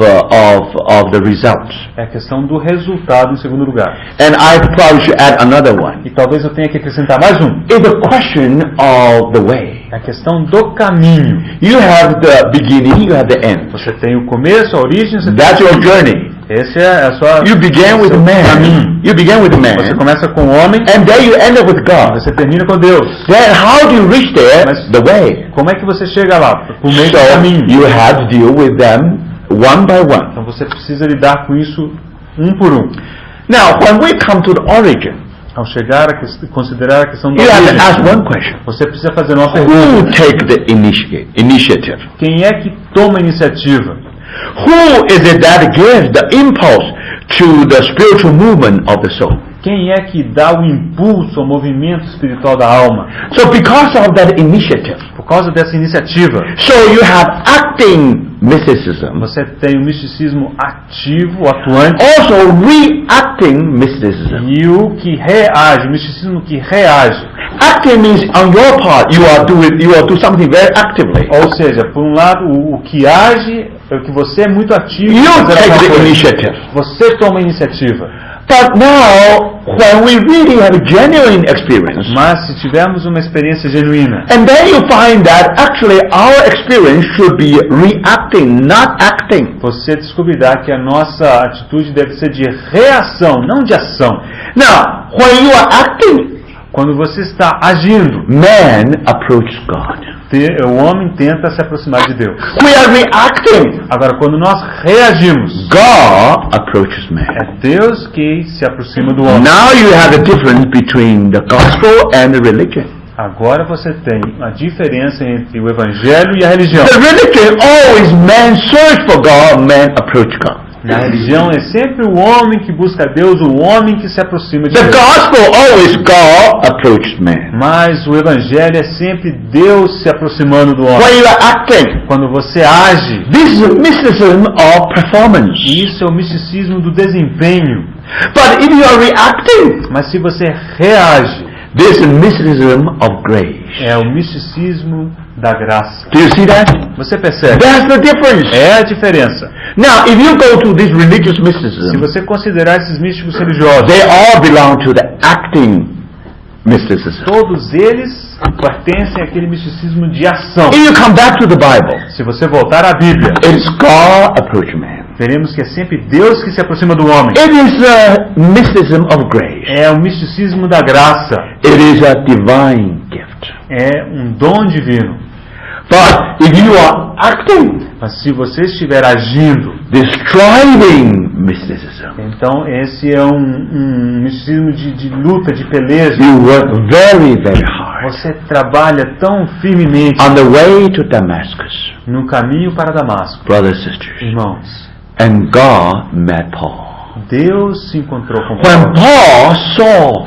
the results. É a questão do resultado em segundo lugar. And I probably should add another one. E talvez eu tenha que acrescentar mais um. Is the question of the way. É a questão do caminho. You have the beginning, you have the end. Você tem o começo, a origem, você That's tem o your fim. journey. Esse é a sua... You began with seu man. caminho. You began with man. Você começa com o homem, And then you end up with God. você termina com Deus. Then how do you reach there? Mas- The way. Como é que você chega lá? Por meio do So caminho. you have to deal with them one by one. Então você precisa lidar com isso um por um. Now, when we come to the origin, Ao chegar a considerar a questão da you have to ask origem, one question. você precisa fazer uma pergunta. Who take the initiative? Quem é que toma a iniciativa? Who is it that gives the impulse to the spiritual movement of the soul? Quem é que dá o impulso ao movimento espiritual da alma? So because of that initiative, Por causa dessa iniciativa, so you have acting mysticism, você tem o misticismo ativo, atuante, also reacting mysticism. e o que reage, o misticismo que reage. Acting means on your part you are do something very actively. Ou seja, por um lado, o que age é o que você é muito ativo. em You fazer take alguma the coisa. initiative. Você toma a iniciativa. But now, when we really have a genuine experience, Mas se tivermos uma experiência genuína, and then you find that actually our experience should be reacting, not acting. você descobrirá que a nossa atitude deve ser de reação, não de ação. Now, when you are acting, Quando você está agindo, man approaches God. o homem tenta se aproximar de Deus. We are reacting. Agora, quando nós reagimos, God approaches man. é Deus que se aproxima do homem. Now you have a difference between the gospel and the religion. Agora você tem a diferença entre o evangelho e a religião. The religion always man search for God, man approach God. Na religião é sempre o homem que busca Deus, o homem que se aproxima de The Deus. gospel always God approaches man. Mas o evangelho é sempre Deus se aproximando do homem. When you are acting, Quando você age, this is a mysticism of performance. isso é o misticismo do desempenho. But if you are reacting, Mas se você reage, this is a mysticism of grace. é o misticismo da graça. Do you see that? Você percebe? That's the difference. É a diferença. Now, if you go to this religious Se mysticism, você considerar esses místicos religiosos, they all belong to the acting mysticism. todos eles pertencem àquele misticismo de ação. If you come back to the Bible, Se você voltar à Bíblia, it's God approach man. veremos que é sempre Deus que se aproxima do homem. It is a mysticism of grace. É o misticismo da graça. It is a divine gift. É um dom divino. But if you are acting, Mas se você estiver agindo, the striving mysticism, então esse é um misticismo de luta, de peleja. you work very, very hard Você trabalha tão firmemente on the way to Damascus, no caminho para Damasco. brothers and sisters. Irmãos, And God met Paul. Deus se encontrou com When Paulo. Paul saw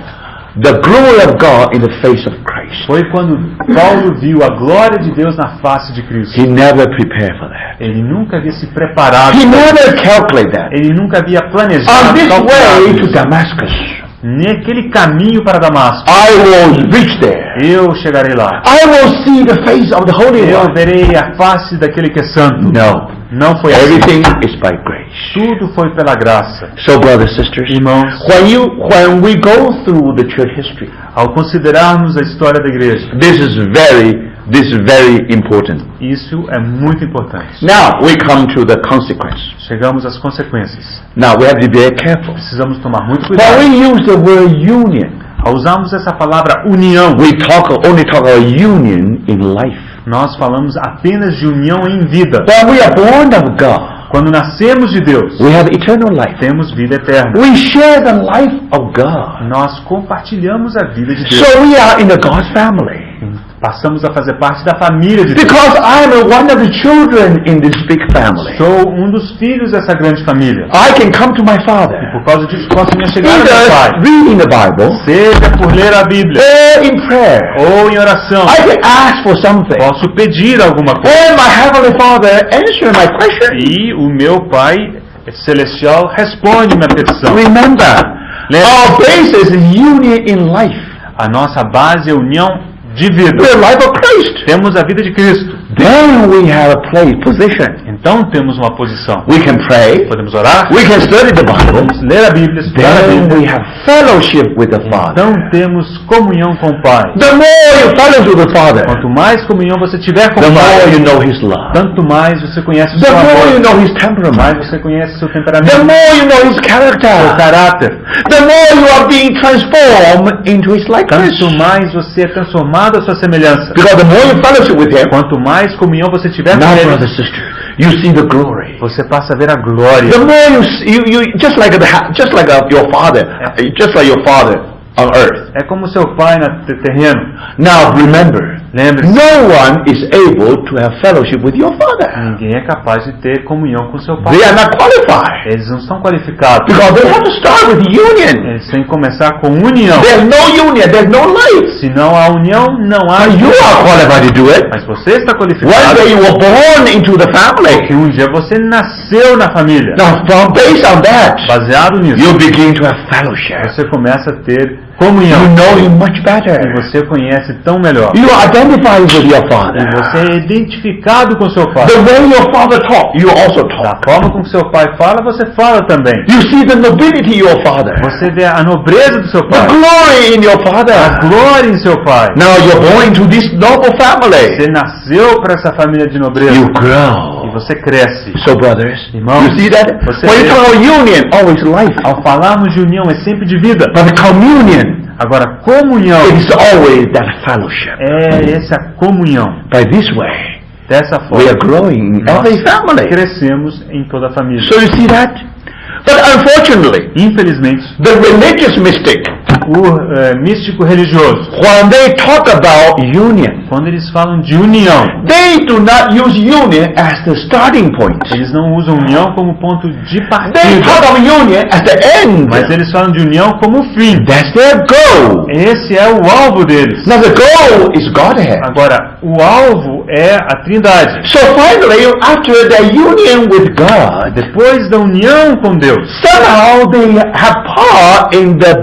the glory of God in the face of Christ, Christ. Foi quando Paulo viu a glória de Deus na face de Cristo. He never prepared for that. Ele nunca havia se preparado. He never calculated that. Ele nunca havia On planejado. this calculado way to isso. Damascus, Naquele caminho para Damasco, I will reach there. eu chegarei lá. I will see the face of the Holy Eu One. verei a face daquele que é santo. No. Não foi assim. Everything is by grace. Tudo foi pela graça. So, brothers and sisters, Irmãos, when we go through the church history, ao considerarmos a história da igreja, this is very important. isso é muito importante. Now we come to the consequence. Chegamos às consequências. Now we have to be very careful. Precisamos tomar muito When cuidado. we use the word union, Ao usarmos essa palavra união, we only talk about union in life. nós falamos apenas de união em vida. When we are born of God, Quando nascemos de Deus, we have eternal life. temos vida eterna. We share the life of God. Nós compartilhamos a vida de Deus. So we are in the God's family. Passamos a fazer parte da família de Deus. Because I am one of the children in this big family. Sou um dos filhos dessa grande família. I can come to my Father, Por causa disso, posso me chegar ao meu Pai. either reading the Bible Seja por ler a Bíblia or in prayer. ou em oração. I can ask for something. Posso pedir alguma coisa. And my Heavenly Father answer my question. E o meu Pai Celestial responde minha petição. Remember, our basis is union in life. A nossa base é união de vida. The life of Christ. Temos a vida de Cristo. Then we have a position. Então temos uma posição. We can pray. Podemos orar, We can study the Bible. podemos ler a Bíblia, estudar a Then Bíblia. we have fellowship with the Father. Então temos comunhão com o Pai. The more you fellowship with the Father, Quanto mais comunhão você tiver com the o more Pai, you know His love. tanto mais você conhece o The seu more you amor, know His mais temperament. você conhece o seu The temperamento, more you know His seu character. caráter. The more you are being transformed into His likeness. Tanto mais você é transformado à sua semelhança. Because the more you fellowship with Him, Quanto mais comunhão você tiver com now, brother, Ele, sister, you see the glory. você passa a ver a glória. The more you just like your father, just like your father on earth. É como seu pai no terreno. Now remember, Lembre-se, no one is able to have fellowship with your father. ninguém é capaz de ter comunhão com seu pai. They are not qualified Eles não são qualificados. because they have to start with union. Eles têm que começar com união. There's no union, there's no life. Se não há união, não há But you are qualified to do it. Mas você está One qualificado day you were born into the family. porque um dia você nasceu na família. Now, based on that, Baseado nisso, you begin to have fellowship. você começa a ter You comunhão. know Him much E better. você conhece tão melhor. You identify with your E father. você é identificado com seu pai. The way your father talk, you also Da talk. forma como seu pai fala, você fala também. You see the nobility of your father, Você vê a nobreza do seu the pai. glory in your A father. glória em seu pai. Now you're born into this noble family. Você nasceu para essa família de nobreza. You E grow. você cresce. So, brothers, Irmãos, you see that? você When you vê- talk about union, always life. Ao falarmos de união, é sempre de vida. But the communion Agora, comunhão is always that fellowship. é essa comunhão. By this way, Dessa we are forma, growing in nós every family. crescemos em toda a família. So you see that? But unfortunately, Infelizmente, the religious mystic, o místico religioso, when they talk about union, quando eles falam de união, they do not use union as the starting point. eles não usam união como ponto de They partida, talk of union as the end. mas eles falam de união como fim. That's their goal. Esse é o alvo deles. Now the goal is Godhead. Agora, o alvo é a Trindade. So finally, after the union with God, Depois da união com Deus, somehow they have part in the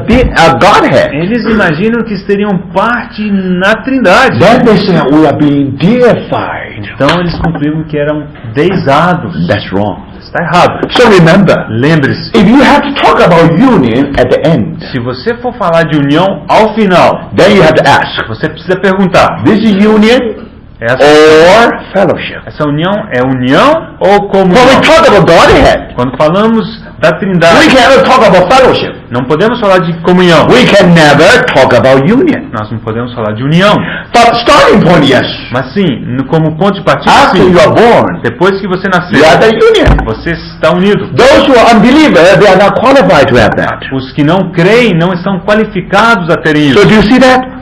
Godhead. eles imaginam que eles teriam parte na Trindade. Then they say we are being deified. Então eles concluíram que eram deisados. That's wrong. Está errado. So remember, Lembre-se, if you have to talk about union at the end, se você for falar de união ao final, then you have to ask, você precisa perguntar: this is union or fellowship? essa união é união ou When we comunhão? talk about Godhead, Quando falamos da we Trindade, cannot talk about fellowship. não podemos falar de comunhão. We can never talk about union. Nós não podemos falar de união. But starting point, yes. Mas sim, como ponto de partida, After sim. you are born, Depois que você nasceu, you are the union. você está unido. Those who are unbelievers, they are not qualified to have that. Os que não creem não estão qualificados a terem So isso. do you see that?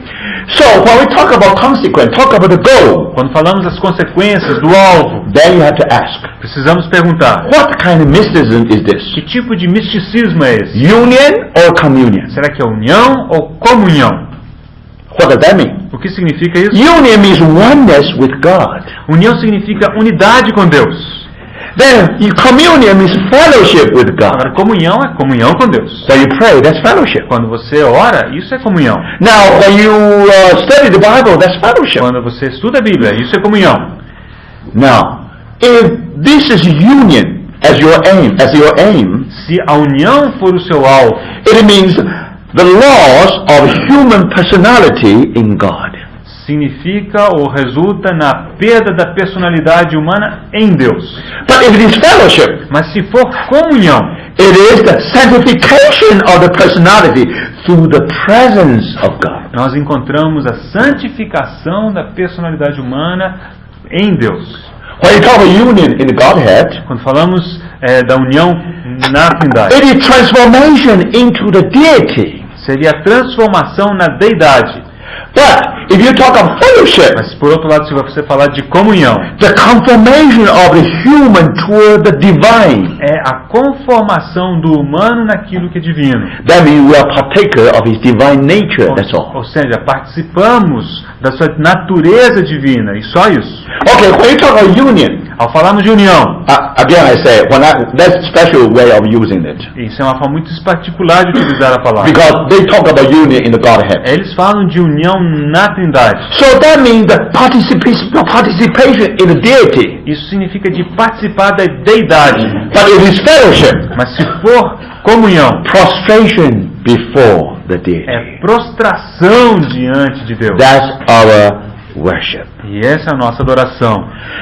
So when we talk about consequence, talk about the goal, Quando falamos das consequências do alvo, then you have to ask, precisamos perguntar: what kind of mysticism is this? que tipo de misticismo é esse? Union or communion? Será que é união ou comunhão? What does that mean? O que significa isso? Union means oneness with God. União significa unidade com Deus. Then communion means fellowship with God. Agora, comunhão é comunhão com Deus. When you pray, that's fellowship. Quando você ora, isso é comunhão. Now, when you study the Bible, that's fellowship. Quando você estuda a Bíblia, isso é comunhão. Now, if this is union as your aim, Se a união for o seu alvo, it means the loss of human personality in God. significa ou resulta na perda da personalidade humana em Deus. But if it is fellowship, Mas se for comunhão, it is the sanctification of the personality through the presence of God. nós encontramos a santificação da personalidade humana em Deus. When you talk about union in the Godhead, Quando falamos da união na Trindade, it is transformation into the deity. seria a transformação na deidade. But if you talk of fellowship, Mas por outro lado, se você falar de comunhão, the conformation of the human toward the divine. é a conformação do humano naquilo que é divino. That means we are partaker of His divine nature. That's all. Ou seja, participamos da sua natureza divina, e só isso. Okay, when you talk about union, Ao falarmos de união, again I say, that's a special way of using it. isso é uma forma muito particular de utilizar a palavra. Because they talk about union in the Godhead. Eles falam de união na Trindade. So that means the participation in the deity. Isso significa de participar da deidade. But it is fellowship. Mas se for comunhão, Prostration before the deity. é prostração diante de Deus. That's our worship. E essa é a nossa adoração.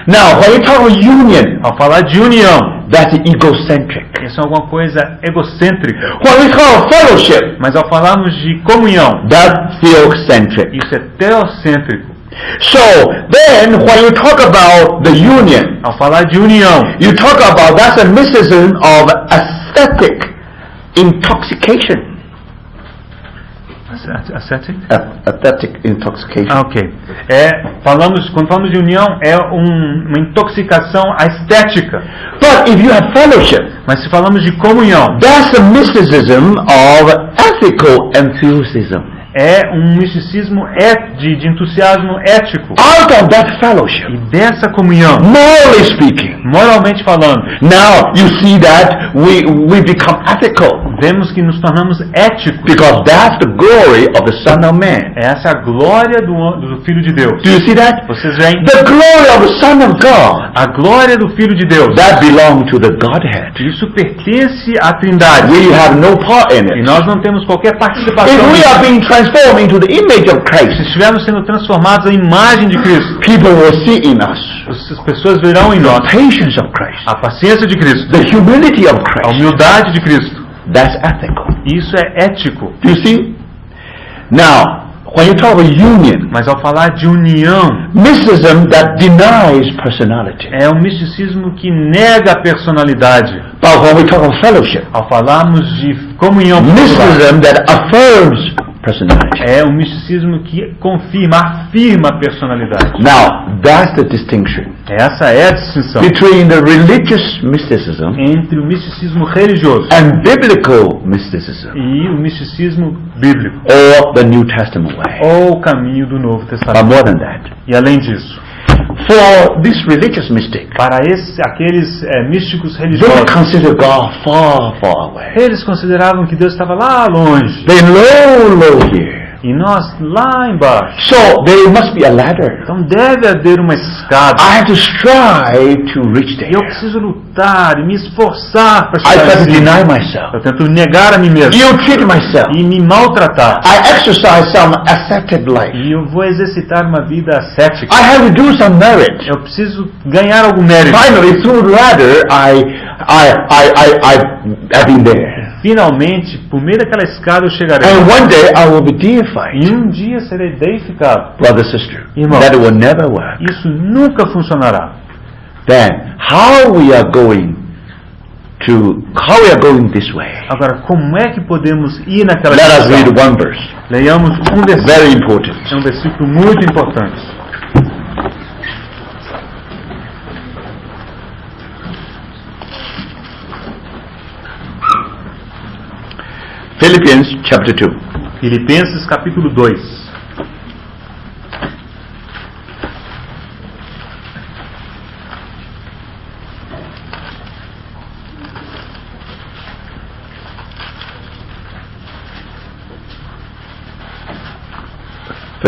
Now, when you talk about union, Ao falar de união, that's egocentric. isso é alguma coisa egocêntrica. When we talk about fellowship, Mas ao falarmos de comunhão, that's theocentric. isso é teocêntrico. So, then, when you talk about the union, Ao falar de união, you talk about that's a mysticism of aesthetic intoxication. ascetic? Aesthetic intoxication. Ok. Quando falamos de união, é uma intoxicação estética. But if you have fellowship, Mas se falamos de comunhão, that's the mysticism of ethical enthusiasm. é um misticismo de entusiasmo ético. Out of that E fellowship, dessa comunhão, morally speaking, moralmente falando, now you see that we become ethical. vemos que nos tornamos éticos. Because that's the glory of the Son of Man. Essa é a glória do Filho de Deus. Do you see that? Vocês veem? The glory of the Son of God, A glória do Filho de Deus. that belongs to the Godhead. Isso pertence à Trindade. We have no part in E it. nós não temos qualquer participação If we nisso. are being transformed into the image of Se Christ, estivermos sendo transformados à imagem de Cristo, people will see in us as pessoas verão em nós the patience of Christ, a paciência de Cristo, the humility of a Christ. humildade de Cristo. That's ethical. Isso é ético. Do you see? Now, when you talk about union, Mas ao falar de união, mysticism that denies personality. é um misticismo que nega a personalidade. But when we talk about fellowship, Ao falarmos de comunhão, mysticism that affirms personality. é um misticismo que afirma a personalidade. Now, that's the distinction Essa é a distinção between the religious mysticism entre o misticismo religioso and biblical mysticism, e o misticismo bíblico, or the New Testament way. ou o caminho do Novo But Testamento. more than that, E além disso, for this religious mystic, para aqueles místicos they religiosos, consider God far, far away. eles consideravam que Deus estava lá longe They low here. e nós lá embaixo. So there must be a ladder. Então deve haver uma escada. I have to strive to reach E eu there. preciso lutar e me esforçar para I chegar try to assim. deny myself, Eu tento negar a mim mesmo ill-treat myself. e me maltratar. I exercise some ascetic life. E eu vou exercitar uma vida ascética. I have to do some merit. Eu preciso ganhar algum mérito. Finally, through the ladder, I've been there. Finalmente, por meio daquela escada eu chegarei. And one day I will be deified. E um dia serei deificado. Brother, sister, Irmão. that will never work. Isso nunca funcionará. Then, how we are going this way? Agora, como é que podemos ir naquela Let us direção? read one verse. Leiamos um versículo. Very important. É um versículo muito importante. Philippians chapter 2. Filipenses capítulo 2.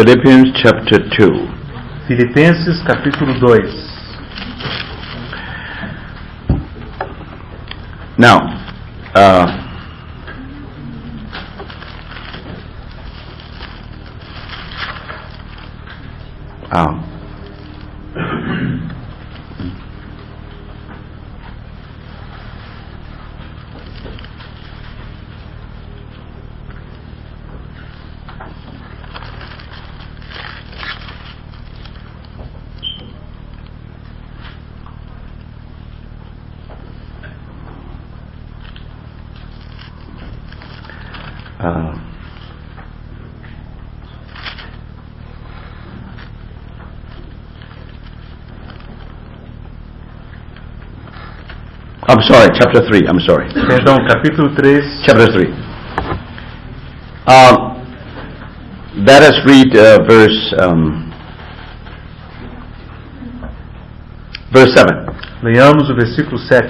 Philippians chapter 2. Filipenses capítulo 2. Now, I'm sorry, chapter 3, I'm sorry. Perdão, capítulo 3. Chapter 3. Let us read verse 7. Leamos o versículo 7.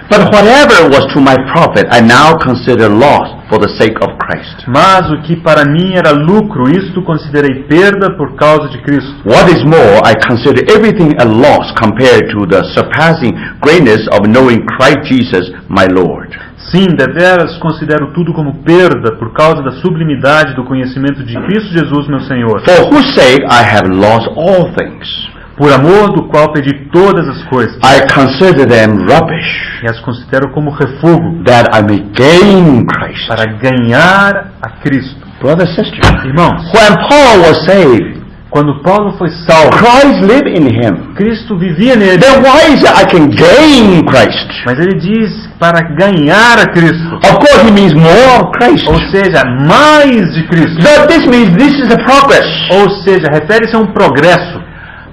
But whatever was to my profit, I now consider loss for the sake of Christ. Mas o que para mim era lucro, isto considerei perda por causa de Cristo. What is more, I consider everything a loss compared to the surpassing greatness of knowing Christ Jesus, my Lord. Sim, deveras considero tudo como perda por causa da sublimidade do conhecimento de Cristo Jesus, meu Senhor. For whose sake I have lost all things. Por amor do qual perdi todas as coisas. I consider them rubbish, E as considero como refúgio, that I may gain Christ. para ganhar a Cristo. Brothers and sisters, Irmãos, when Paul was saved, quando Paulo foi salvo, Christ lived in him. Cristo vivia nele. Then why is it I can gain Christ? Mas ele diz para ganhar a Cristo. Of course, he means more of Christ. Ou seja, mais de Cristo. So this means this is a progress. Ou seja, refere-se a um progresso.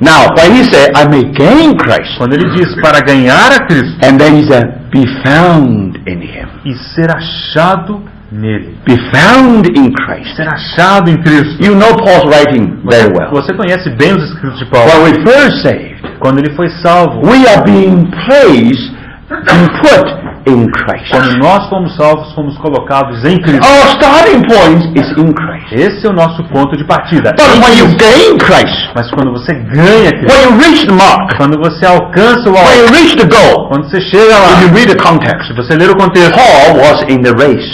Now, when he said, I may gain Christ, Quando ele diz para ganhar a Cristo and then he said, be found in him. e ser achado nele. Be found in Christ. Ser achado em Cristo. You know Paul's writing very well. Você conhece bem os escritos de Paulo. When we first saved, Quando ele foi salvo, we are being placed and put in Christ. quando nós fomos salvos, fomos colocados em Cristo. Our starting point is in Christ. Esse é o nosso ponto de partida. But when you gain Christ, Mas quando você ganha Cristo, when you reach the mark, quando você alcança o when alvo, you reach the goal, quando você chega if lá, you read the context, se você ler o contexto, Paul was in the race.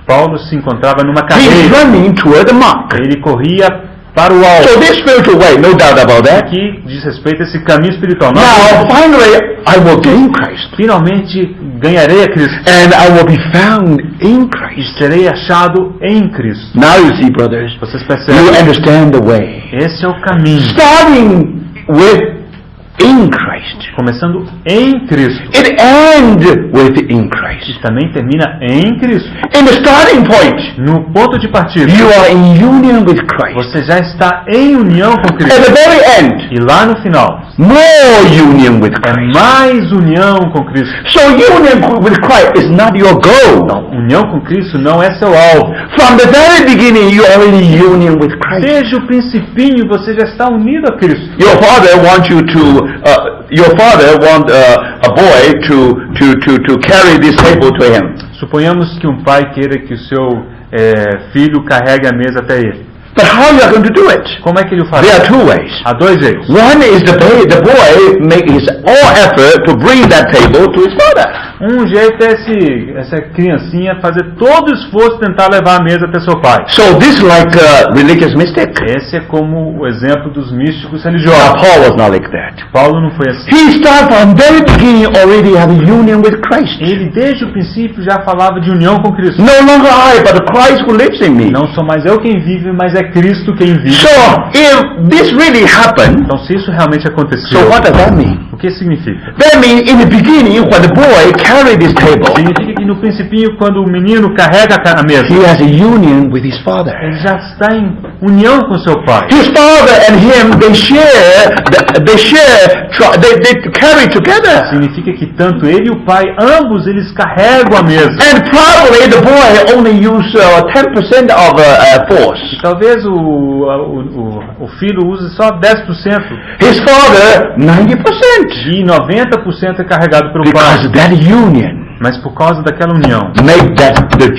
Paulo se encontrava numa He was carreira. running toward the mark. Ele corria para o alvo. So this spiritual way, no doubt about that. Aqui diz respeito a esse caminho espiritual. Nós, Now, finally, I will gain Christ. finalmente ganharei a Cristo And I will be found in e Christ. serei achado em Cristo. Now you see, brothers, Vocês you percebem? understand the way. Esse é o caminho. Starting with in Christ. Começando em Cristo. It ends with in Christ. E também termina em Cristo. In the starting point, No ponto de partida, you are in union with Christ. você já está em união com At Cristo. the very end, E lá no final, more union with é Christ. mais união com Cristo. So union with Christ is not your goal. Então, união com Cristo não é seu alvo. From the very beginning, you are already in union with Christ. Desde o principinho você já está unido a Cristo. Your father wants you to. Your father wants a boy to carry this table to him. Suponhamos que um pai queira que o seu filho carregue a mesa até ele. But how you are going to do it? Como é que ele o There are fará? two ways. Há dois jeitos. One is the boy make his all effort to bring that table to his father. Um jeito é essa criancinha fazer todo o esforço tentar levar a mesa até seu pai. So this is like a religious mystic. Esse é como o exemplo dos místicos Now religiosos. Paul was not like that. Paulo não foi assim. He started from very beginning already having union with Christ. Ele desde o princípio já falava de união com Cristo. No longer I, but Christ who lives in me. Não sou mais eu quem vive, mas é Cristo quem vive. So if this really happened, Então se isso realmente so aconteceu, what does that mean? o que significa? That means in the beginning, when the boy carried this table, Significa que no principinho, quando o menino carrega a mesa, he has a union with his father. ele já está em união com seu pai. His father and him, they carry together. Significa que tanto ele e o pai, ambos eles carregam a mesa. And probably the boy only use 10% of force. E talvez o filho use só 10% His father 90%. e 90% é carregado pelo Because pai. that union Mas por causa daquela união, make that the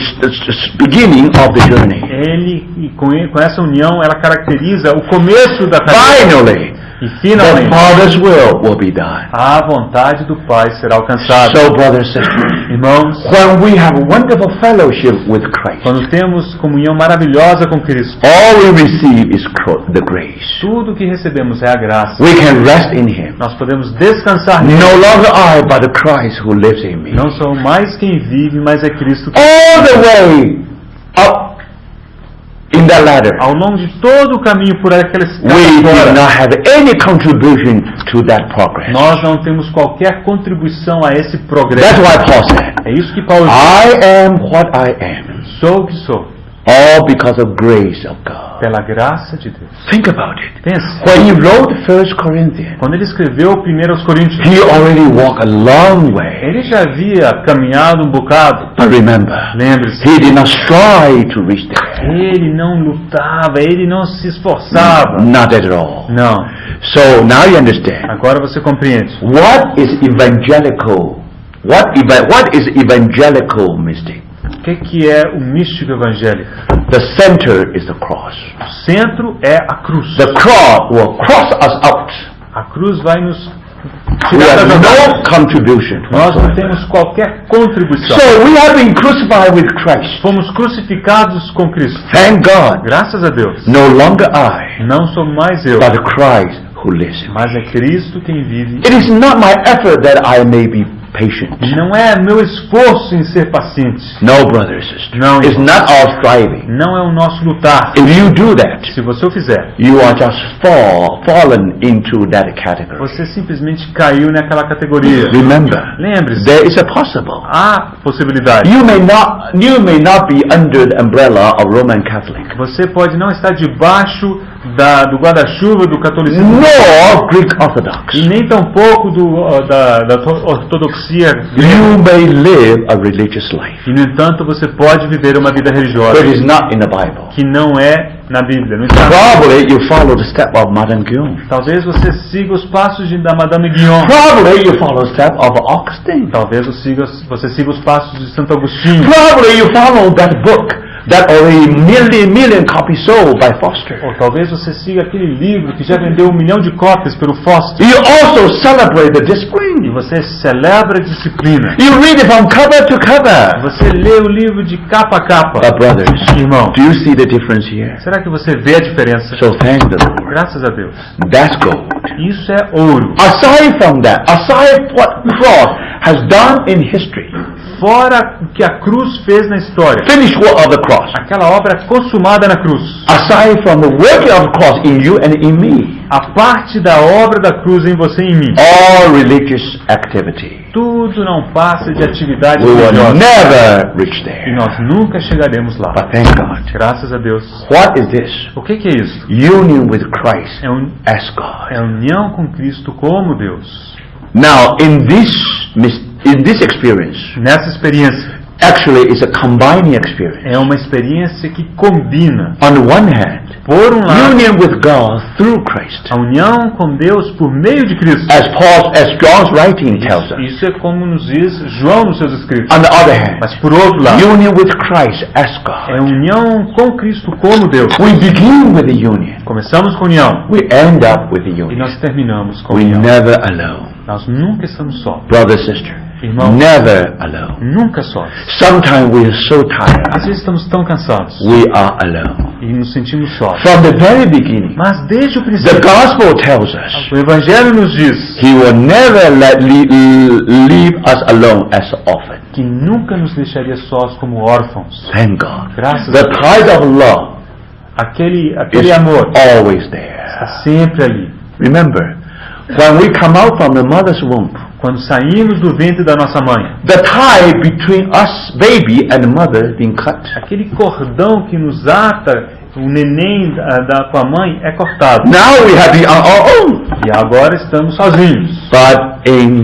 beginning of the journey. Com essa união, ela caracteriza o começo da caminhada. Finally, E the finalmente, Father's will be done. a vontade do Pai será alcançada. So, brothers and sisters, Irmãos, when we have wonderful fellowship with Christ, quando temos comunhão maravilhosa com Cristo, all we receive is the grace. tudo que recebemos é a graça. We can rest in Him. Nós podemos descansar nele. No longer I, but the Christ who lives in me. Não sou mais quem vive, mas é Cristo que All the way up in that ladder, ao longo de todo o caminho por aquela we do escada not fora, have any contribution to that progress. nós não temos qualquer contribuição a esse That's progresso. why Paul said, É isso que Paulo diz. I am what I am, Sou o que sou, all because of grace of God. pela graça de Deus. Think about it. Pense, When he wrote 1 Corinthians, quando ele escreveu 1 aos Coríntios, he already walked a long way. ele já havia caminhado um bocado. But remember, Lembre-se, he did not strive to reach there. ele não lutava, ele não se esforçava. Not at all. Não. So now you understand. Agora você compreende. What is evangelical? What is evangelical mystic? O que é o místico evangélico? The center is the cross. O centro é a cruz. The cross will cross us out. A cruz vai nos We tirar have da jogada. no contribution. Nós não temos qualquer contribuição. So we have been crucified with Christ. Fomos crucificados com Cristo. Thank God. Graças a Deus. No longer I, Não sou mais eu, but Christ who lives in me. mas é Cristo quem vive. It is not my effort that I may be patient. Não é meu esforço em ser paciente. No, brothers and sisters. Não, It's not our striving. Não é o nosso lutar. If you do that, Se você o fizer, you are just fallen into that category. você simplesmente caiu naquela categoria. Remember, Lembre-se, there is a possible. há possibilidade. You may not be under the umbrella of Roman Catholic, Você pode não estar debaixo do guarda-chuva do catolicismo nor Greek Orthodox. e nem tampouco da ortodoxia grega. You may live a religious life, E, no entanto, você pode viver uma vida religiosa but it's not in the Bible. que não é na Bíblia. Não está. Probably you follow the step of Madame Guyon. Talvez você siga os passos da Madame Guyon. Probably you follow the step of Augustine. Talvez você siga os passos de Santo Agostinho. Probably you follow that book that already million copies sold by Foster. Ou talvez você siga aquele livro que já vendeu 1 milhão de cópias pelo Foster. You also celebrate the E discipline. você celebra a disciplina. You read it from cover to cover. Você lê o livro de capa a capa. But brothers, Irmão, do you see the difference here? será que você vê a diferença? So thank the Lord. Graças a Deus. That's gold. Isso é ouro. Aside from that, aside what cross has done in history, Fora o que a cruz fez na história. finished work of the cross, Aquela obra consumada na cruz. aside from the working of the cross in you and in me, A parte da obra da cruz em você e em mim. all religious activity, Tudo não passa de atividade we will religiosa. never reach E there. nós nunca chegaremos lá. But thank God. Graças a Deus. What is this? O que é isso? Union with Christ É as God. a união com Cristo como Deus. Now, in this experience, Nessa experiência, actually it's a combining experience. é uma experiência que combina, On the one hand, por um lado, union with God through Christ, a união com Deus por meio de Cristo. as John's writing tells us. Isso é como nos diz João nos seus escritos. On the other hand, Mas por outro lado, union with Christ as é God. união com Cristo como Deus. We begin with the union. Começamos com união We end up with the e union. nós terminamos com We união. never alone. Nós nunca estamos só. Brother, sister, Irmão, never alone. nunca sós. Sometimes we are so Às tired. vezes estamos tão cansados We are alone. e nos sentimos sós. From the very beginning, Mas desde o the princípio, gospel tells us o Evangelho nos diz He will never leave us alone as orphans. que nunca nos deixaria sós como órfãos. Thank God. Graças a The Deus. tide of love Aquele is amor always está there. sempre ali. Remember, when we come out from the mother's womb, Quando saímos do ventre da nossa mãe, the tie between us, baby, and mother, being cut. aquele cordão que nos ata o neném com a mãe é cortado. Now we have been on our own. E agora estamos sozinhos. But in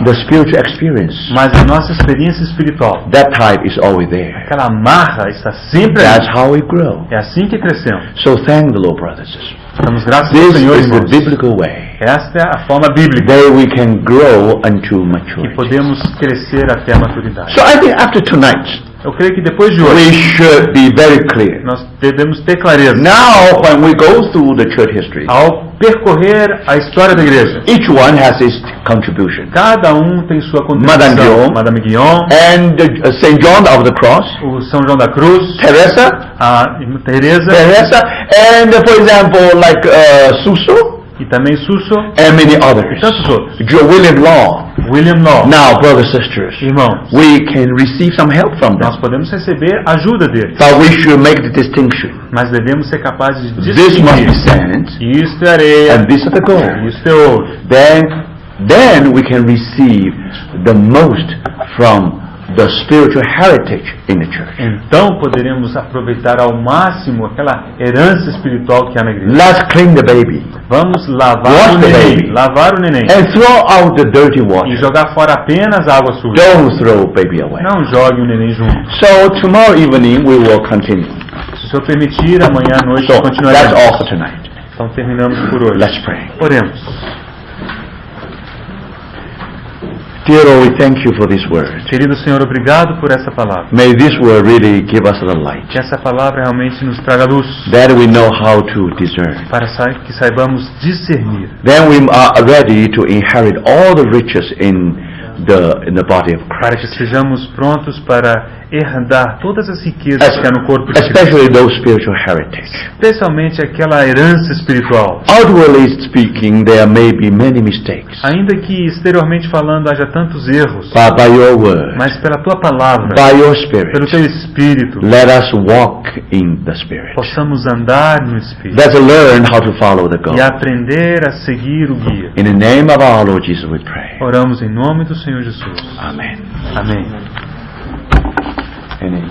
the spiritual experience, Mas a nossa experiência espiritual, that type is always there. aquela marra está sempre That's aí. how we grow. É assim que crescemos. So thank the Lord, brothers and sisters. Damos graças ao This Senhor, is the irmãos. biblical way. Esta é a forma bíblica. There we can grow unto E maturity. podemos crescer até a maturidade. So I think after tonight, Eu creio que depois de we hoje, should be very clear. nós devemos ter clareza. Now, when we go through the church history, Ao percorrer a história da igreja, each one has its contribution. cada tem sua Madame contribuição. Guyon. Madame Guyon, And St. John of the Cross, o São João da Cruz, Teresa, a Teresa and for example, like Suso, e também Suso and many e others. tantos outros. William Law. William Law. Now, brothers and sisters, Irmãos, we can receive some help from nós them, podemos receber ajuda deles, but we should make the distinction. mas devemos ser capazes de This must be distinguir. sand, Isto é areia, and this is the gold. isto é ouro. Then we can receive the most from the spiritual heritage in the church. Então poderemos aproveitar ao máximo aquela herança espiritual que há na igreja. Let's clean the baby Vamos lavar Wash o the neném, baby. lavar o neném and throw out the dirty e water. jogar fora apenas a água suja. Don't throw baby away. Não jogue o neném junto. So tomorrow evening we will continue. Se o Senhor permitir, amanhã à noite So that's continuaremos. all for tonight. Então terminamos por hoje. Let's pray. Oremos. Dear Lord, we thank you for this word. Querido Senhor, obrigado por essa palavra. May this word really give us the light, Que essa palavra realmente nos traga luz, that we know how to discern. para que saibamos discernir. Then we are ready to inherit all the riches in the body of Para que Christ, sejamos prontos para herdar todas as riquezas que há no corpo de Cristo. especially those spiritual heritage. Especialmente aquela herança espiritual. Outwardly speaking, there may be many mistakes, Ainda que exteriormente falando haja tantos erros, but by your word, mas pela tua palavra, by your pelo Spirit, teu Espírito, let us walk in the Spirit. possamos andar no Espírito Let's learn how to follow the e goal. aprender a seguir o guia. In the name of our Lord Jesus we pray. Oramos em nome do Senhor Jesus. Amen. Amém. Amen.